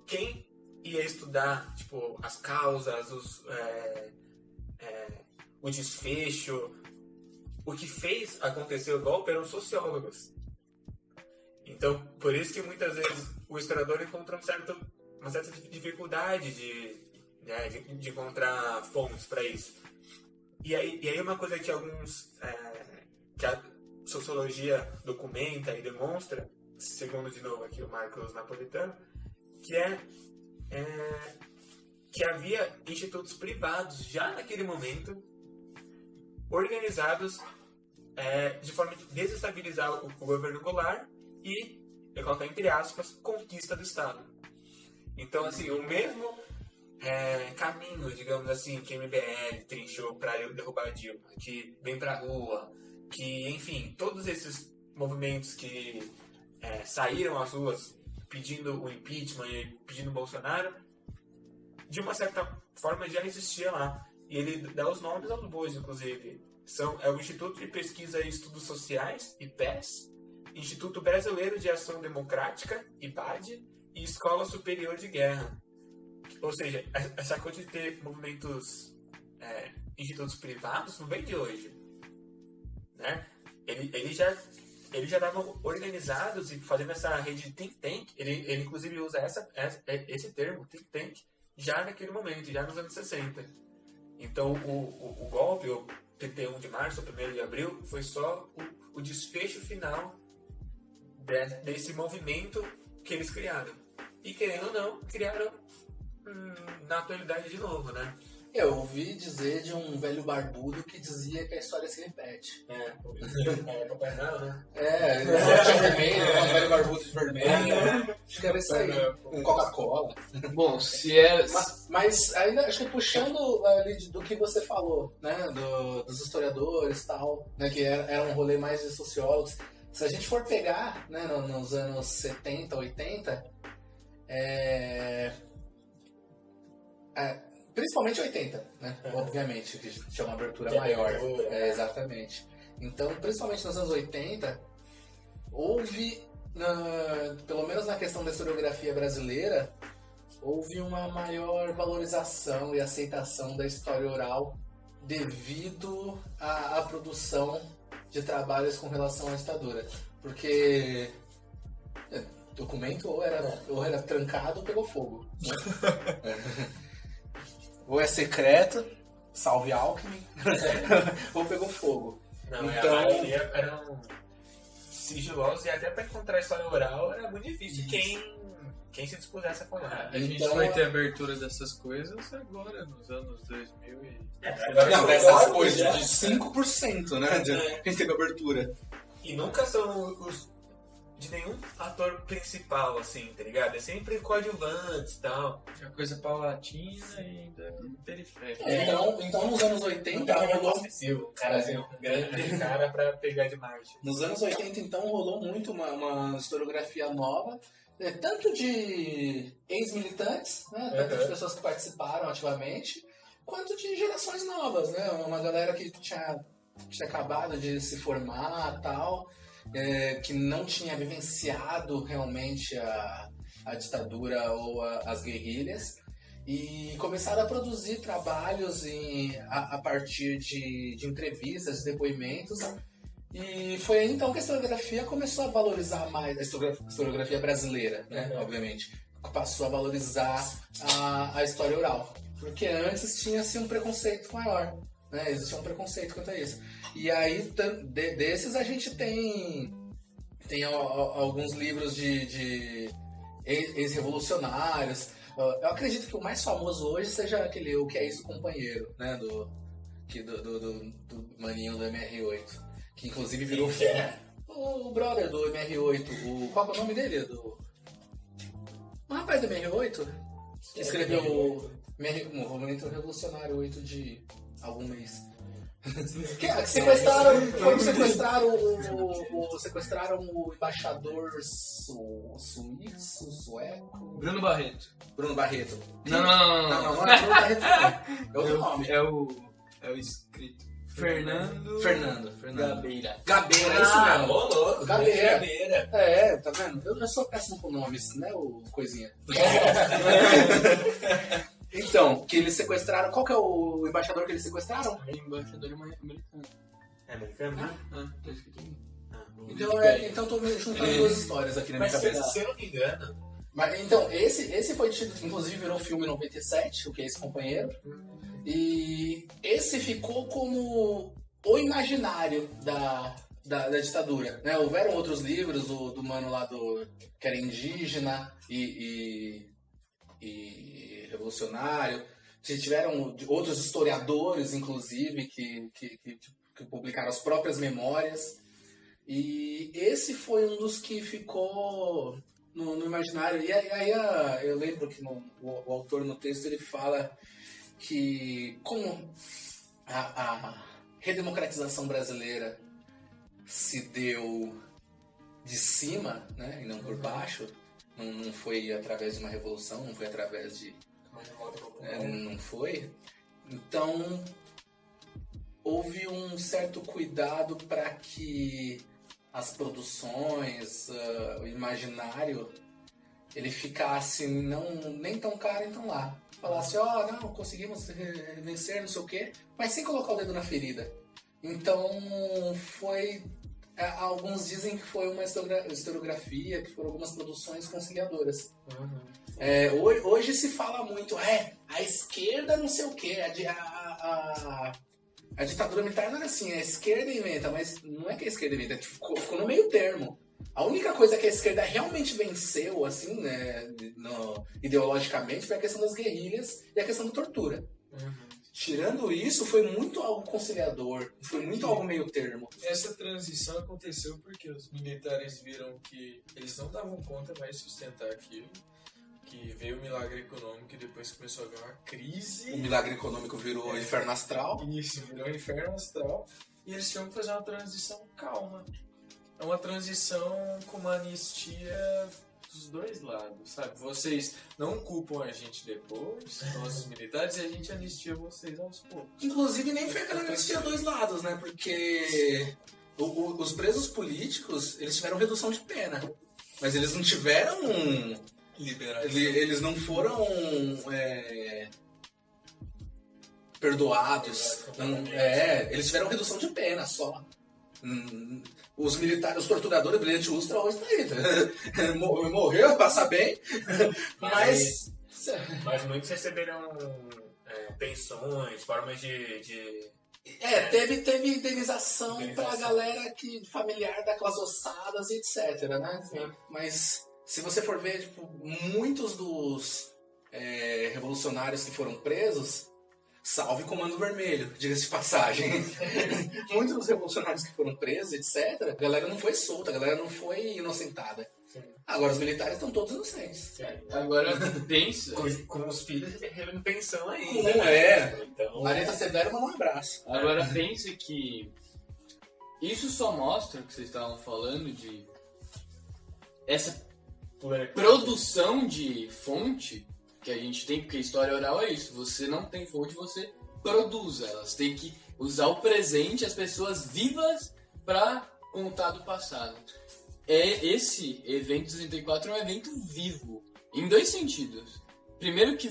Quem ia estudar, tipo, as causas, o desfecho, o que fez acontecer o golpe eram sociólogos. Então, por isso que muitas vezes o historiador encontra uma certa dificuldade de encontrar fontes para isso. E aí uma coisa que que a sociologia documenta e demonstra, segundo de novo aqui o Marcos Napolitano, que que havia institutos privados já naquele momento organizados de forma a desestabilizar o governo Goulart e, eu coloco entre aspas, conquista do Estado. Então, assim, o mesmo caminho, digamos assim, que a MBL trinchou para derrubar a Dilma, que vem pra rua, que, enfim, todos esses movimentos que saíram às ruas pedindo o impeachment e pedindo o Bolsonaro, de uma certa forma já existia lá. E ele dá os nomes aos bois, inclusive. É o Instituto de Pesquisa e Estudos Sociais, IPES, Instituto Brasileiro de Ação Democrática, IBAD, e Escola Superior de Guerra. Ou seja, essa coisa de ter movimentos, institutos privados, não vem de hoje. Né? Ele já estavam organizados e fazendo essa rede de think tank. Ele inclusive usa esse termo, think tank, já naquele momento, já nos anos 60. Então, o golpe, o 31 de março, o 1º de abril, foi só o desfecho final desse movimento que eles criaram. E, querendo ou não, criaram na atualidade de novo, né? Eu ouvi dizer de um velho barbudo que dizia que a história se repete. Papai Noel, né? De vermelho, um velho barbudo de vermelho. Acho que era isso aí. Coca-Cola. Bom, se é... Mas ainda, acho que puxando ali do que você falou, né? Dos historiadores e tal, né? Que era um rolê mais de sociólogos. Se a gente for pegar, né, nos anos 70, 80, principalmente 80, né? Obviamente, que tinha uma abertura maior. Exatamente. Então, principalmente nos anos 80, houve, pelo menos na questão da historiografia brasileira, houve uma maior valorização e aceitação da história oral devido à produção de trabalhos com relação à ditadura. Porque documento ou era trancado ou pegou fogo. Né? Ou é secreto, salve Alckmin, ou pegou fogo. Não, então, a maioria eram sigilosos e até para encontrar a história oral era muito difícil quem se dispusesse a falar. A gente vai ter abertura dessas coisas agora, nos anos 2000 e... Não, dessas coisas de 5%, né? Quem teve abertura. E nunca são os de nenhum ator principal, assim, tá ligado? É sempre coadjuvantes e tal. É coisa paulatina e ainda periférica. Então nos anos 80 rolou... O cara assim, um grande cara pra pegar de marcha. Nos anos 80, então, rolou muito uma historiografia nova, tanto de ex-militantes, né? Tanto de pessoas que participaram ativamente, quanto de gerações novas, né? Uma galera que tinha acabado de se formar e tal, que não tinha vivenciado realmente a ditadura ou as guerrilhas, e começaram a produzir trabalhos a partir de entrevistas, depoimentos. E foi aí então que a historiografia começou a valorizar mais, a historiografia brasileira, né? Obviamente, passou a valorizar a história oral. Porque antes tinha-se um preconceito maior, né? Existia um preconceito quanto a isso. E aí, desses a gente tem alguns livros de ex-revolucionários. Eu acredito que o mais famoso hoje seja aquele O Que É Isso, Companheiro, né? Do maninho do MR8. Que inclusive virou o brother do MR8. Qual é o nome dele? O rapaz do MR8 que escreveu o Movimento Revolucionário 8 de algum mês. Sequestraram o embaixador suíço, sueco. Bruno Barreto. Bruno Barreto. Não é Bruno Barreto. É outro nome. É o escrito. Fernando Gabeira. Gabeira, é isso mesmo. Louco. Gabeira. Tá vendo? Eu sou péssimo com nomes, né, o coisinha. Então, que eles sequestraram. Qual que é o embaixador que eles sequestraram? Embaixador americano. É americano, né? Tá escrito aí. Então tô juntando duas histórias aqui na minha Mas cabeça. se eu não me engano, Mas, então, esse foi tido, inclusive virou filme em 97, o que é esse companheiro. E esse ficou como o imaginário da ditadura. Né? Houveram outros livros do mano lá que era indígena e revolucionário. Tiveram outros historiadores, inclusive, que publicaram as próprias memórias. E esse foi um dos que ficou no imaginário. E aí eu lembro que o autor no texto ele fala que como a redemocratização brasileira se deu de cima, né, e não por baixo, não foi através de uma revolução, não foi através de... não foi. Então, houve um certo cuidado para que as produções, o imaginário, ele ficasse nem tão caro, então lá. Falasse, não, conseguimos vencer, não sei o quê, mas sem colocar o dedo na ferida. Então, foi... Alguns dizem que foi uma historiografia, que foram algumas produções conciliadoras. Hoje se fala muito, a esquerda não sei o quê, a ditadura militar não era assim, a esquerda inventa, mas não é que a esquerda inventa, ficou no meio termo. A única coisa que a esquerda realmente venceu, assim, né, ideologicamente, foi a questão das guerrilhas e a questão da tortura. Tirando isso, foi muito algo conciliador, foi muito algo meio termo. Essa transição aconteceu porque os militares viram que eles não davam conta mais de sustentar aquilo, que veio o milagre econômico e depois começou a haver uma crise. O milagre econômico virou inferno astral. Isso, virou inferno astral. E eles tinham que fazer uma transição calma. É uma transição com uma anistia dos dois lados, sabe? Vocês não culpam a gente depois, nossos militares, e a gente anistia vocês aos poucos. Inclusive nem foi aquela anistia dois lados, né? Porque os presos políticos, eles tiveram redução de pena. Mas eles não tiveram... Eles não foram perdoados. Eles tiveram redução de pena só. Os militares, os torturadores, Brilhante Ustra hoje tá aí. Morreu, passa bem. Mas muitos receberam pensões, formas de... teve indenização pra galera familiar daquelas ossadas e etc, né? Mas se você for ver, tipo, muitos dos revolucionários que foram presos, salve Comando Vermelho, diga-se de passagem. Muitos dos revolucionários que foram presos, etc., a galera não foi solta, a galera não foi inocentada. Sim. Agora os militares estão todos inocentes. Sim. Agora pensa... com os filhos recebendo pensão ainda. Então, Mareta Severo manda um abraço. Agora pensa que isso só mostra o que vocês estavam falando de essa produção de fonte que a gente tem, porque a história oral é isso. Você não tem fonte, você produz. Elas têm que usar o presente, as pessoas vivas, para contar do passado. Esse evento 64 é um evento vivo, em dois sentidos. Primeiro que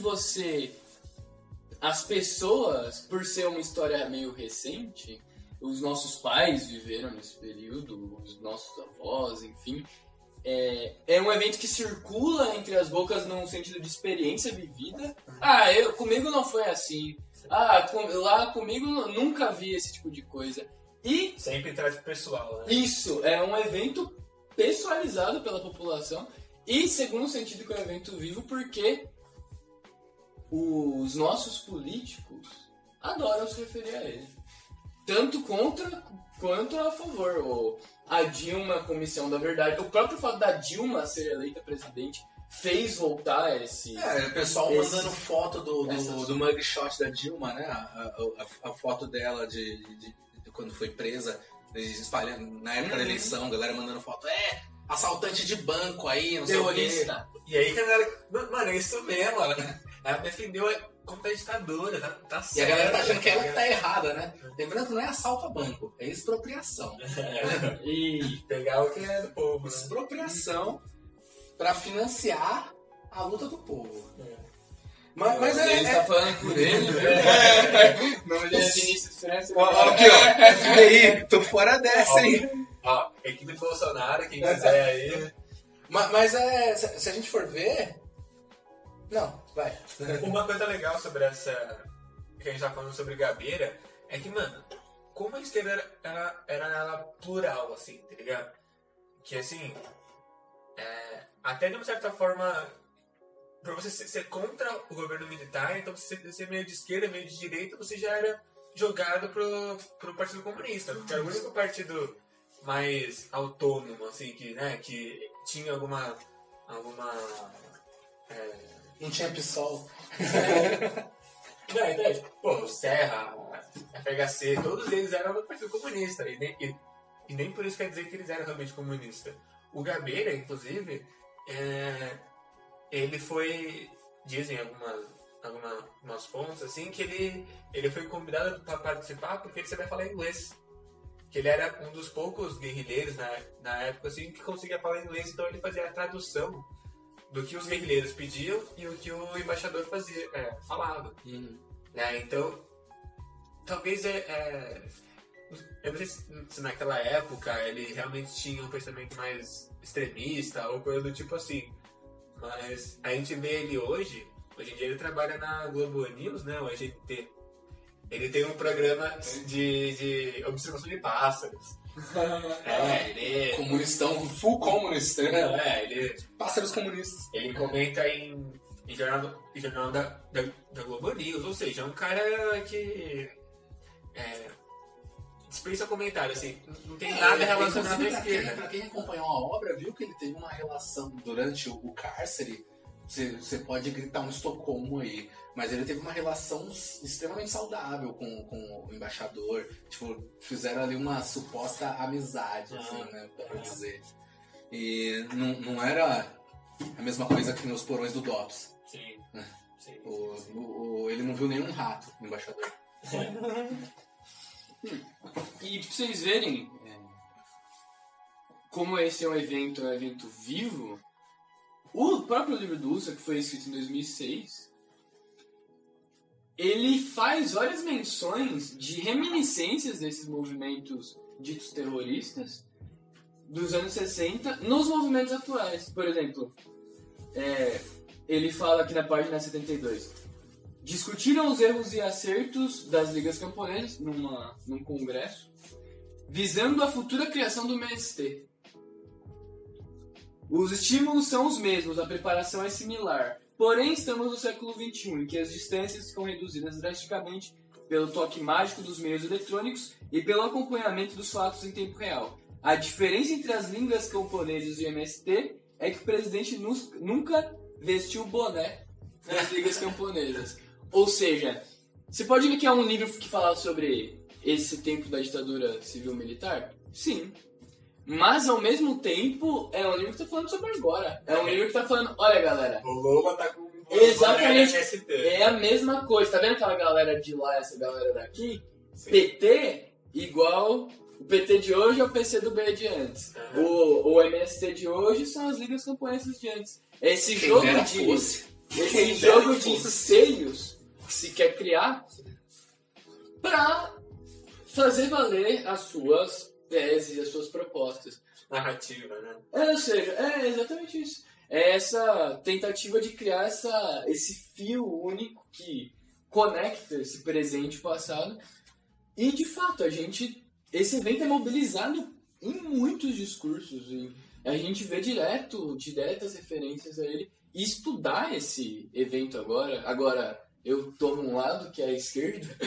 as pessoas, por ser uma história meio recente, os nossos pais viveram nesse período, os nossos avós, enfim... É um evento que circula entre as bocas num sentido de experiência vivida. Comigo não foi assim. Lá comigo nunca vi esse tipo de coisa. E sempre traz pro pessoal, né? Isso, é um evento pessoalizado pela população. E segundo sentido que é um evento vivo, porque os nossos políticos adoram se referir a ele. Tanto contra quanto a favor. A Dilma, Comissão da Verdade. O próprio fato da Dilma ser eleita presidente fez voltar esse... o pessoal mandando foto do mugshot da Dilma, né? A foto dela de quando foi presa, espalhando na época da eleição, a galera mandando foto. Assaltante de banco aí, não sei o quê. E aí, galera... Mano, é isso mesmo, ela defendeu contra a ditadura, tá certo. E a galera tá achando que ela que tá errada, né? Lembrando que não é assalto a banco, é expropriação. E pegar o que é do povo, né? Expropriação pra financiar a luta do povo. Mas Ele é... tá falando por ele, viu? Não, ele é Vinícius França. Ó, aqui, ó. FBI, tô fora dessa, hein? Ó, equipe Bolsonaro, quem quiser aí. Mas se a gente for ver... Não, vai. Uma coisa legal sobre essa. Que a gente tá falando sobre Gabeira é que, mano, como a esquerda era plural, assim, tá ligado? Que assim. Até de uma certa forma. Pra você ser contra o governo militar, então você ser meio de esquerda, meio de direita, você já era jogado pro Partido Comunista, porque era o único partido mais autônomo, assim, que tinha alguma Não tinha PSOL. Não, então, pô, o Serra, a FHC, todos eles eram do Partido Comunista, e nem por isso quer dizer que eles eram realmente comunistas. O Gabeira, inclusive, ele foi, dizem algumas fontes, assim, que ele foi convidado para participar porque ele sabia falar inglês. Que ele era um dos poucos guerrilheiros na época, assim, que conseguia falar inglês, então ele fazia a tradução do que os guerrilheiros pediam e o que o embaixador falava. Né? Então, talvez eu não sei se naquela época ele realmente tinha um pensamento mais extremista ou coisa do tipo assim, mas a gente vê ele hoje em dia ele trabalha na Globo News, né, o AGT. Ele tem um programa de observação de pássaros. Ele... Comunistão, full comunista. ele... Pássaros comunistas. Ele comenta em jornal da Globo News, ou seja, é um cara que dispensa comentário, assim, não tem nada relacionado à esquerda. Pra quem acompanhou a obra, viu que ele teve uma relação durante o cárcere. Você pode gritar um Estocolmo aí, mas ele teve uma relação extremamente saudável com o embaixador. Tipo, fizeram ali uma suposta amizade, assim, né, pra dizer. E não era a mesma coisa que nos porões do DOPS. Sim. Ele não viu nenhum rato, o embaixador. E pra vocês verem como esse é um evento vivo, o próprio livro do Ustra, que foi escrito em 2006, ele faz várias menções de reminiscências desses movimentos ditos terroristas dos anos 60 nos movimentos atuais. Por exemplo, ele fala aqui na página 72: discutiram os erros e acertos das ligas camponesas num congresso, visando a futura criação do MST. Os estímulos são os mesmos, a preparação é similar. Porém, estamos no século XXI, em que as distâncias ficam reduzidas drasticamente pelo toque mágico dos meios eletrônicos e pelo acompanhamento dos fatos em tempo real. A diferença entre as ligas camponesas e o MST é que o presidente nunca vestiu o boné das ligas camponesas. Ou seja, você pode ver que é um livro que fala sobre esse tempo da ditadura civil-militar? Sim. Mas, ao mesmo tempo, é um livro que tá falando sobre agora. É um livro que tá falando, olha, galera... O Lula tá com... Exatamente. É a mesma coisa. Tá vendo aquela galera de lá, essa galera daqui? Sim. PT igual... O PT de hoje é o PC do B de antes. Uhum. O MST de hoje são as ligas camponesas de antes. Esse jogo de seios que se quer criar pra fazer valer as suas teses, as suas propostas. Narrativa, né? Ou seja, é exatamente isso. É essa tentativa de criar esse fio único que conecta esse presente e passado. E, de fato, esse evento é mobilizado em muitos discursos. E a gente vê diretas referências a ele. E estudar esse evento agora eu tomo um lado, que é a esquerda.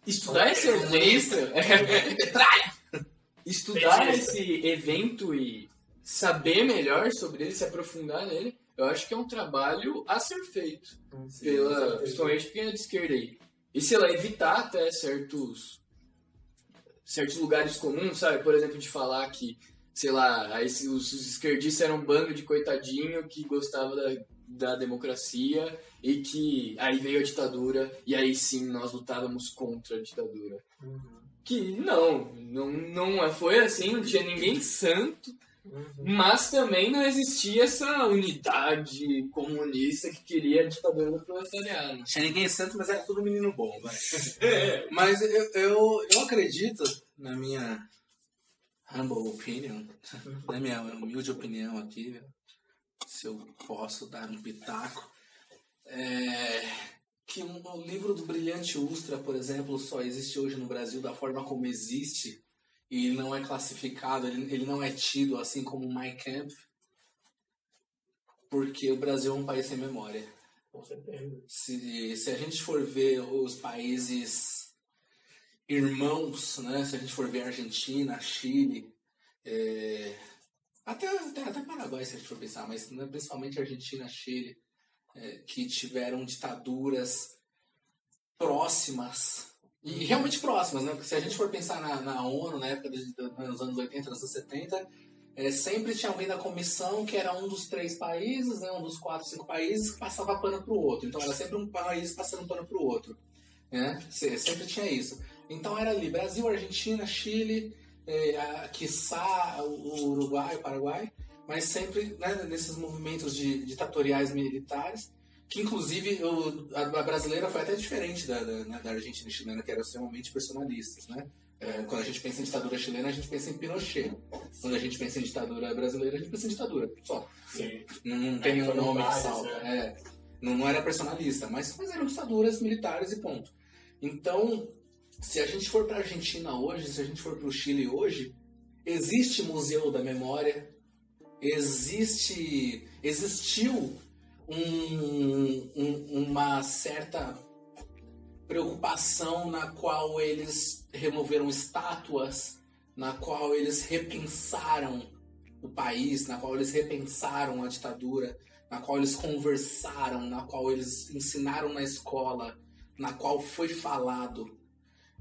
Estudar esse evento... Estudar esse evento e saber melhor sobre ele, se aprofundar nele, eu acho que é um trabalho a ser feito. Principalmente porque é de esquerda aí. E, sei lá, evitar até certos lugares comuns, sabe? Por exemplo, de falar que, sei lá, os esquerdistas eram um bando de coitadinho que gostava da democracia e que aí veio a ditadura e aí sim nós lutávamos contra a ditadura. Que não foi assim, não tinha ninguém santo Mas também não existia essa unidade comunista que queria a ditadura do proletariado. Tinha ninguém santo, mas era tudo menino bom, vai. Mas eu acredito, na minha humble opinion, na minha humilde opinião aqui, se eu posso dar um pitaco, que o livro do Brilhante Ustra, por exemplo, só existe hoje no Brasil da forma como existe, e ele não é classificado, ele não é tido assim como Mein Kampf, porque o Brasil é um país sem memória. Com certeza. Se a gente for ver os países irmãos, né? Se a gente for ver Argentina, Chile, até Paraguai, se a gente for pensar, mas né, principalmente Argentina, Chile, que tiveram ditaduras próximas, e realmente próximas, né? Porque se a gente for pensar na ONU, na época dos anos 80, anos 70, sempre tinha alguém da comissão que era um dos 3 países, né? Um dos 4, 5 países que passava pano pro outro. Então era sempre um país passando pano pro outro, né? Sempre tinha isso. Então era ali Brasil, Argentina, Chile, quiçá o Uruguai, o Paraguai, mas sempre né, nesses movimentos ditatoriais militares, que inclusive a brasileira foi até diferente da Argentina e chilena, que eram extremamente personalistas, né? Quando a gente pensa em ditadura chilena, a gente pensa em Pinochet. Quando a gente pensa em ditadura brasileira, a gente pensa em ditadura, só. Sim. Não tem nenhum nome que salta. Não era personalista, mas eram ditaduras militares e ponto. Então, se a gente for para a Argentina hoje, se a gente for para o Chile hoje, existe Museu da Memória, existiu uma certa preocupação na qual eles removeram estátuas, na qual eles repensaram o país, na qual eles repensaram a ditadura, na qual eles conversaram, na qual eles ensinaram na escola, na qual foi falado.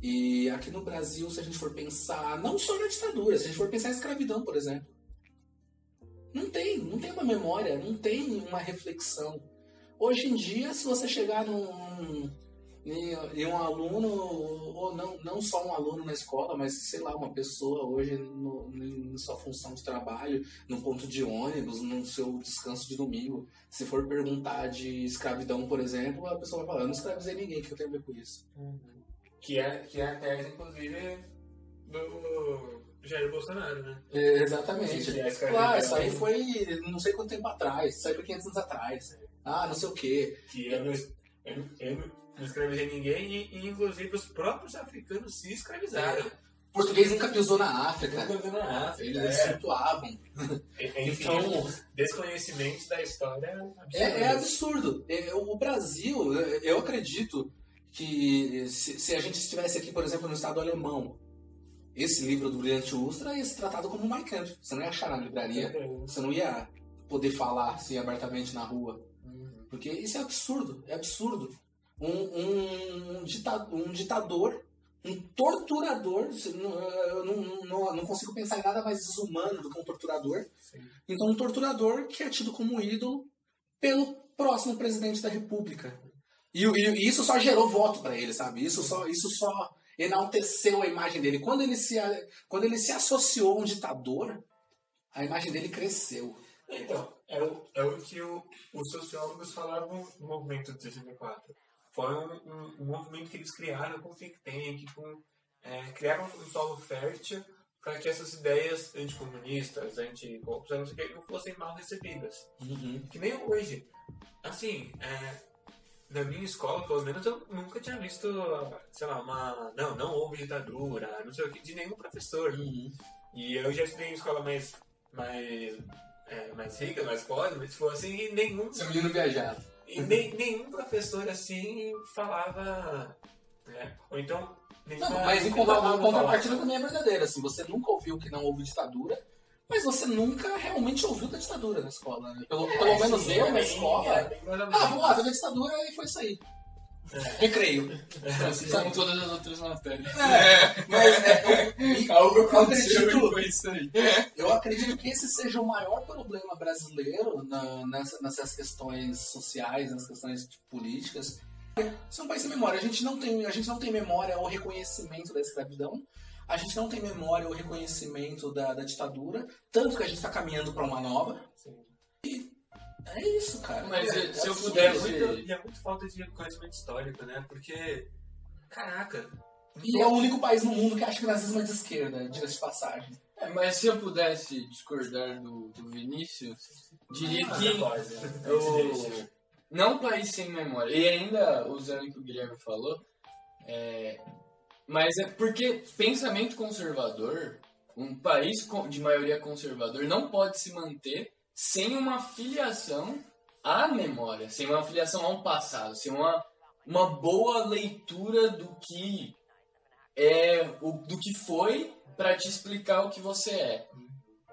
E aqui no Brasil, se a gente for pensar, não só na ditadura, se a gente for pensar em escravidão, por exemplo, não tem uma memória, não tem uma reflexão. Hoje em dia, se você chegar em um aluno, ou não só um aluno na escola, mas sei lá, uma pessoa hoje em sua função de trabalho, no ponto de ônibus, no seu descanso de domingo, se for perguntar de escravidão, por exemplo, a pessoa vai falar, eu não escravizei ninguém, o que eu tenho a ver com isso? Que é a tese, inclusive, do Jair Bolsonaro, né? Exatamente. Claro, isso aí foi não sei quanto tempo atrás, isso aí foi 500 anos atrás. Não sei o quê. Que eu não escravizei ninguém e, inclusive, os próprios africanos se escravizaram. O português nunca pisou na África. Eles flutuavam. Então, desconhecimento da história é absurdo. O Brasil, eu acredito que se a gente estivesse aqui, por exemplo, no estado alemão, esse livro do Brilhante Ustra ia ser tratado como Mein Kampf. Você não ia achar na livraria, você não ia poder falar assim abertamente na rua. Porque isso é absurdo, Um ditador, um torturador, eu não consigo pensar em nada mais desumano do que um torturador. Sim. Então um torturador que é tido como ídolo pelo próximo presidente da República. E isso só gerou voto para ele, sabe? Isso só enalteceu a imagem dele. Quando ele se associou a um ditador, a imagem dele cresceu. Então, é o que os sociólogos falavam no movimento de 64. Foi um movimento que eles criaram com think tank, criaram um solo fértil para que essas ideias anticomunistas, anticorrupção, não fossem mal recebidas. Que nem hoje. Assim, na minha escola, pelo menos, eu nunca tinha visto, sei lá, não houve ditadura, não sei o que, de nenhum professor. E eu já estudei em escola mais rica, mais pobre, mas tipo assim, e nenhum... Seu menino viajado. E nenhum professor assim falava, né? Ou então... Mas em contrapartida também é verdadeira. Assim, você nunca ouviu que não houve ditadura, mas você nunca realmente ouviu da ditadura na escola. Né? Pelo menos eu na escola... vamos lá, teve a ditadura e foi isso aí. Recreio. Como todas as outras matérias. Eu acredito que esse seja o maior problema brasileiro nessas questões sociais, nas questões políticas. Isso é um país sem memória. A gente não tem memória ou reconhecimento da escravidão. a gente não tem memória ou reconhecimento da ditadura, tanto que a gente está caminhando para uma nova. E é isso, cara. Mas se eu E pudesse... é muito falta de conhecimento histórico, né? Porque, caraca... E é o único país no mundo que acha que o nazismo é de esquerda, diga-se de passagem. Mas se eu pudesse discordar do Vinícius, diria que não um país sem memória. E ainda usando o que o Guilherme falou, mas é porque pensamento conservador, um país de maioria conservador não pode se manter sem uma filiação à memória, sem uma filiação ao passado, sem uma boa leitura do que do que foi para te explicar o que você é.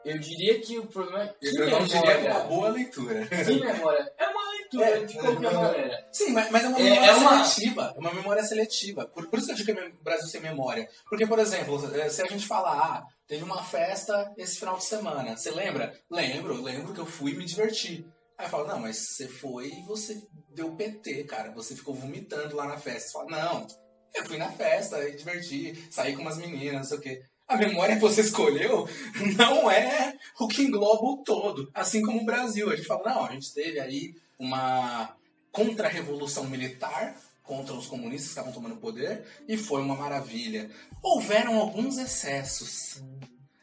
Eu diria que o problema é que Eu não diria que é uma boa leitura. Que memória? É uma leitura de qualquer maneira. Sim, mas é uma memória seletiva. É uma memória seletiva. Por isso que eu digo que é o Brasil sem memória. Porque, por exemplo, se a gente falar, teve uma festa esse final de semana, você lembra? Lembro que eu fui e me diverti. Aí eu falo, não, mas você foi e você deu PT, cara. Você ficou vomitando lá na festa. Você fala, não, eu fui na festa, me diverti, saí com umas meninas, não sei o quê. A memória que você escolheu não é o que engloba o todo. Assim como o Brasil. A gente fala, não, a gente teve aí uma contra-revolução militar contra os comunistas que estavam tomando poder e foi uma maravilha. Houveram alguns excessos.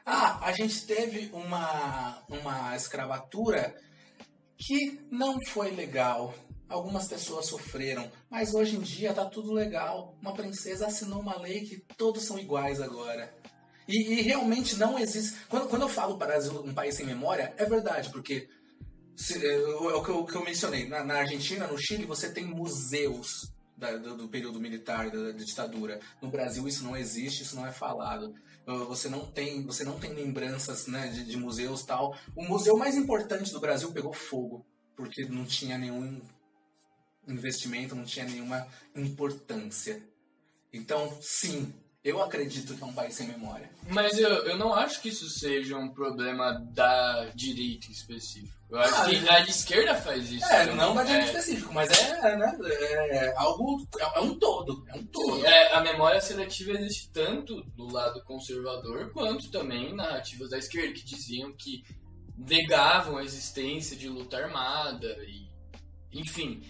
A gente teve uma escravatura que não foi legal. Algumas pessoas sofreram, mas hoje em dia tá tudo legal. Uma princesa assinou uma lei que todos são iguais agora. E realmente não existe... Quando eu falo Brasil um país sem memória, é verdade, porque é o que eu mencionei. Na Argentina, no Chile, você tem museus do período militar, da ditadura. No Brasil isso não existe, isso não é falado. Você não tem lembranças, né, de museus e tal. O museu mais importante do Brasil pegou fogo, porque não tinha nenhum investimento, não tinha nenhuma importância. Então, sim, eu acredito que é um país sem memória. Mas eu não acho que isso seja um problema da direita em específico. Eu acho que a esquerda faz isso. Não da direita específico, mas algo, é um todo. É um todo. A memória seletiva existe tanto do lado conservador, quanto também narrativas da esquerda, que diziam que negavam a existência de luta armada, e enfim...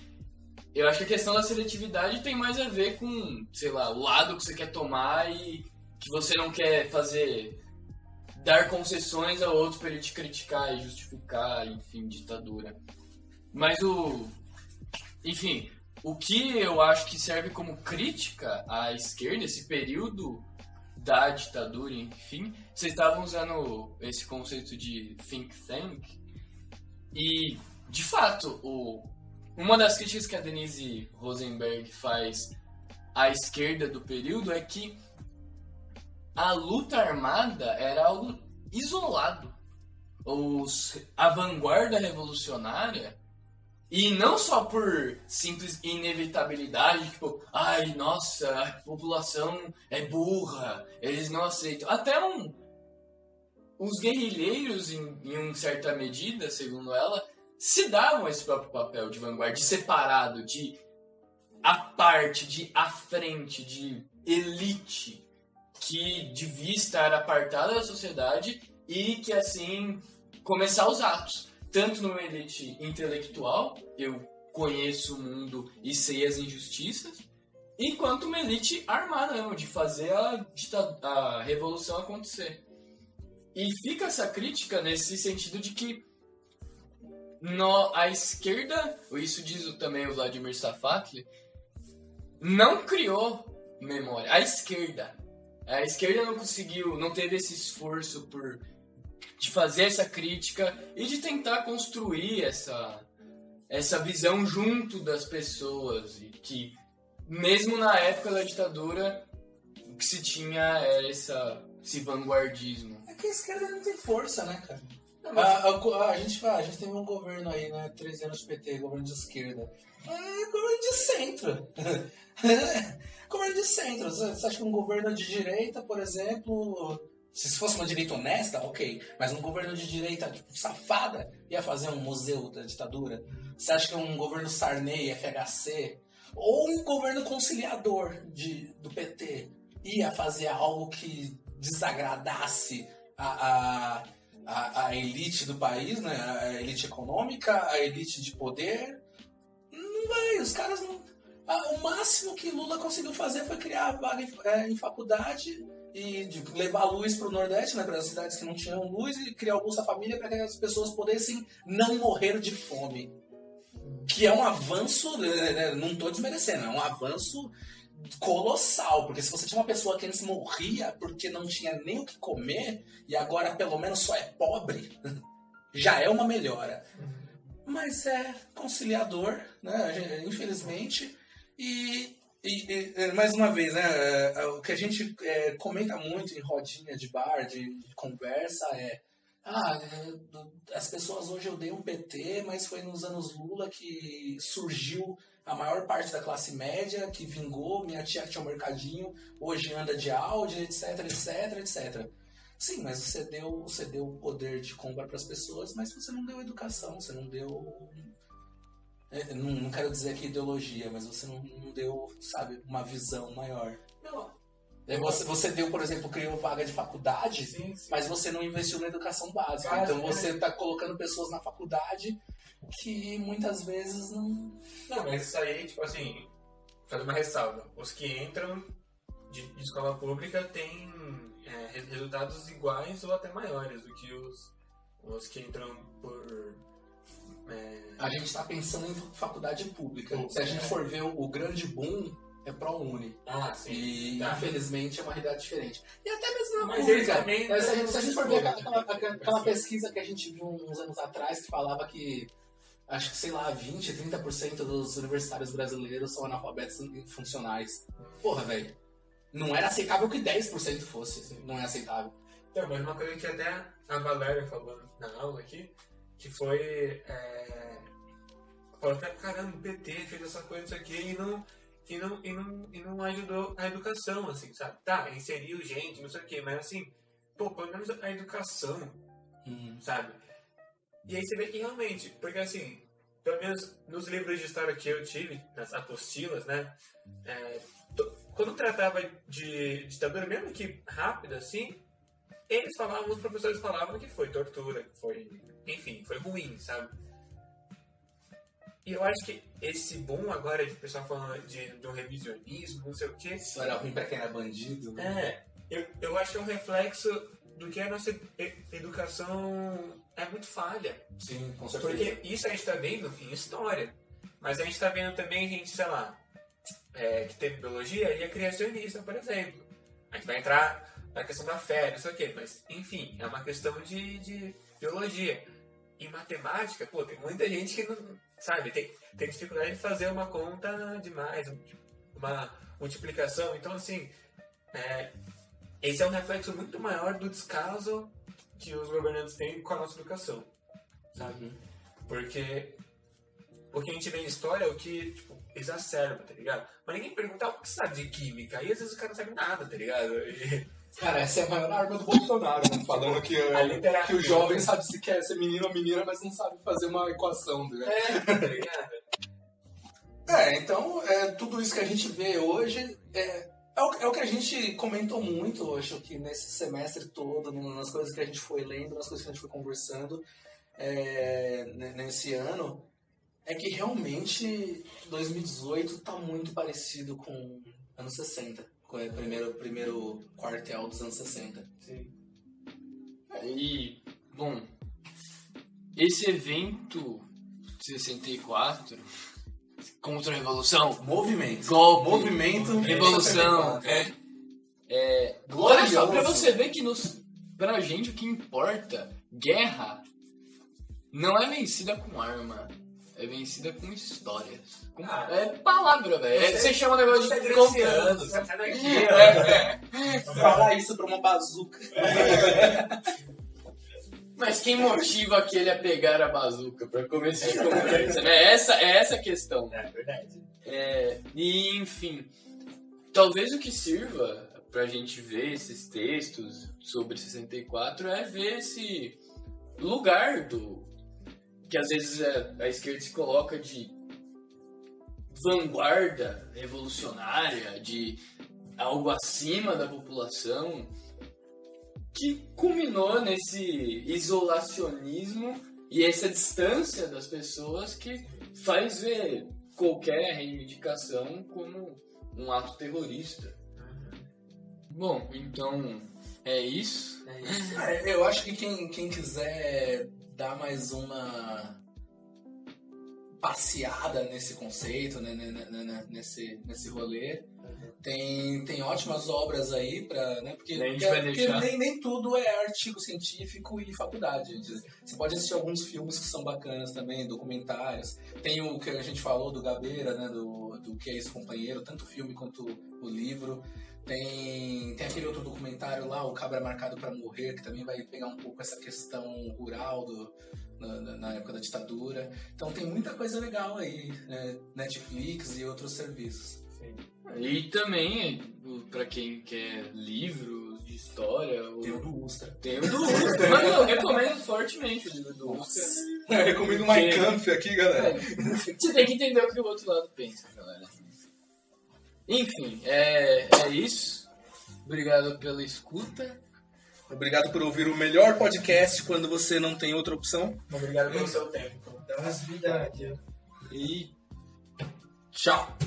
Eu acho que a questão da seletividade tem mais a ver com, sei lá, o lado que você quer tomar e que você não quer dar concessões a outros para ele te criticar e justificar, enfim, ditadura. Mas enfim, o que eu acho que serve como crítica à esquerda, esse período da ditadura, enfim, vocês estavam usando esse conceito de think tank e, de fato, uma das críticas que a Denise Rosenberg faz à esquerda do período é que a luta armada era algo isolado. A vanguarda revolucionária, e não só por simples inevitabilidade, tipo, ai, nossa, a população é burra, eles não aceitam. Até os guerrilheiros, em uma certa medida, segundo ela, se davam esse próprio papel de vanguarda, de separado, de à parte, de à frente, de elite, que devia estar apartada da sociedade e que assim começar os atos. Tanto numa elite intelectual, eu conheço o mundo e sei as injustiças, e quanto uma elite armada, não, de fazer a revolução acontecer. E fica essa crítica nesse sentido de que a esquerda, isso diz também o Vladimir Safatli, não criou memória. A esquerda não conseguiu, não teve esse esforço de fazer essa crítica e de tentar construir essa visão junto das pessoas, e que mesmo na época da ditadura o que se tinha era esse vanguardismo. É que a esquerda não tem força, né, cara? A gente teve um governo aí, né? 13 anos de PT, governo de esquerda. Governo de centro. Governo de centro. Você acha que um governo de direita, por exemplo, se fosse uma direita honesta, ok. Mas um governo de direita tipo, safada ia fazer um museu da ditadura? Você acha que um governo Sarney, FHC, ou um governo conciliador do PT ia fazer algo que desagradasse a elite do país, né? A elite econômica, a elite de poder. Não vai, os caras não... O máximo que Lula conseguiu fazer foi criar vaga em faculdade e levar luz para o Nordeste, né, para as cidades que não tinham luz, e criar o Bolsa Família para que as pessoas pudessem não morrer de fome. Que é um avanço, né, não estou desmerecendo, é um avanço colossal, porque se você tinha uma pessoa que antes morria porque não tinha nem o que comer e agora pelo menos só é pobre, já é uma melhora. Mas é conciliador, né, infelizmente. E mais uma vez, né, o que a gente comenta muito em rodinha de bar, de conversa as pessoas hoje odeiam o PT, mas foi nos anos Lula que surgiu a maior parte da classe média, que vingou, minha tia que tinha um mercadinho, hoje anda de Audi, etc, etc, etc. Sim, mas você deu o poder de compra para as pessoas, mas você não deu educação, você não deu... Não quero dizer aqui ideologia, mas você não deu, sabe, uma visão maior. Não. Você deu, por exemplo, criou vaga de faculdade, sim. Mas você não investiu na educação básica. Então você está colocando pessoas na faculdade que muitas vezes não... Não, mas isso aí, tipo assim, faz uma ressalva. Os que entram de escola pública têm resultados iguais ou até maiores do que os que entram por... A gente está pensando em faculdade pública. Se a gente for ver o grande boom, é ProUni. Sim. E infelizmente é uma realidade diferente. E até mesmo na mas pública. Também se a gente for ver aquela pesquisa que a gente viu uns anos atrás, que falava que, acho que, sei lá, 20, 30% dos universitários brasileiros são analfabetos funcionais. Porra, velho. Não era aceitável que 10% fosse. Não é aceitável. Então, mas uma coisa que até a Valéria falou na aula aqui, que foi... falou que, caramba, o PT fez essa coisa, isso aqui, e não ajudou a educação, assim, sabe? Tá, inseriu gente, não sei o quê, mas assim, pelo menos a educação, sabe? E aí você vê que realmente, porque assim, pelo menos nos livros de história que eu tive, nas apostilas, né? Quando tratava de ditadura, mesmo que rápida, assim, os professores falavam que foi tortura, enfim, foi ruim, sabe? E eu acho que esse boom agora de pessoal falando de um revisionismo, não sei o quê... Isso era ruim pra quem era bandido, né? Eu acho que é um reflexo do que a nossa educação é muito falha. Sim, com certeza. Porque isso a gente tá vendo em história. Mas a gente tá vendo também gente, sei lá, que teve biologia e é criacionista, por exemplo. A gente vai entrar na questão da fé, não sei o quê. Mas, enfim, é uma questão de biologia. Em matemática, tem muita gente que não... Sabe, tem dificuldade de fazer uma conta demais, uma multiplicação. Então, assim, esse é um reflexo muito maior do descaso que os governantes têm com a nossa educação, sabe? Porque o que a gente vê em história é o que, tipo, exacerba, tá ligado? Mas ninguém pergunta o que você sabe de química, e às vezes o cara não sabe nada, tá ligado? Cara, essa é a maior arma do Bolsonaro, né? Falando que o jovem sabe se quer ser menino ou menina, mas não sabe fazer uma equação, né? Tá ligado? Então, tudo isso que a gente vê hoje é o que a gente comentou muito, acho que nesse semestre todo, nas coisas que a gente foi lendo, nas coisas que a gente foi conversando nesse ano, é que realmente 2018 tá muito parecido com anos 60. Primeiro quartel dos anos 60. Sim. E, bom, esse evento 64, contra-revolução, movimento, revolução, olha só, pra você ver que pra gente o que importa, guerra não é vencida com arma, é vencida com histórias. É palavra, velho. Você chama o negócio de confiança. Sai daqui, falar isso pra uma bazuca. Mas quem motiva aquele a pegar a bazuca pra começar a conversa, né? Essa a questão. É verdade. E, enfim, talvez o que sirva pra gente ver esses textos sobre 64 é ver esse lugar que às vezes a esquerda se coloca de vanguarda revolucionária, de algo acima da população, que culminou nesse isolacionismo e essa distância das pessoas que faz ver qualquer reivindicação como um ato terrorista. Bom, então é isso. Eu acho que quem quiser dar mais uma passeada nesse conceito, né, nesse rolê, tem ótimas obras aí, né, porque nem tudo é artigo científico e faculdade. Você pode assistir alguns filmes que são bacanas também, documentários. Tem o que a gente falou do Gabeira, né, do Que é Esse Companheiro, tanto o filme quanto o livro. Tem aquele outro documentário lá, O Cabra Marcado para Morrer, que também vai pegar um pouco essa questão rural na época da ditadura. Então tem muita coisa legal aí, né? Netflix e outros serviços. Sim. E também, pra quem quer livros de história... Tem o do Ustra. Tem o do Ustra. Mas eu recomendo fortemente o livro do Ustra. Eu recomendo o Mein Kampf aqui, galera. Você tem que entender o que o outro lado pensa, galera. Enfim, é isso. Obrigado pela escuta. Obrigado por ouvir o melhor podcast quando você não tem outra opção. Obrigado pelo seu tempo. Dá umas vidas aqui, ó. E tchau.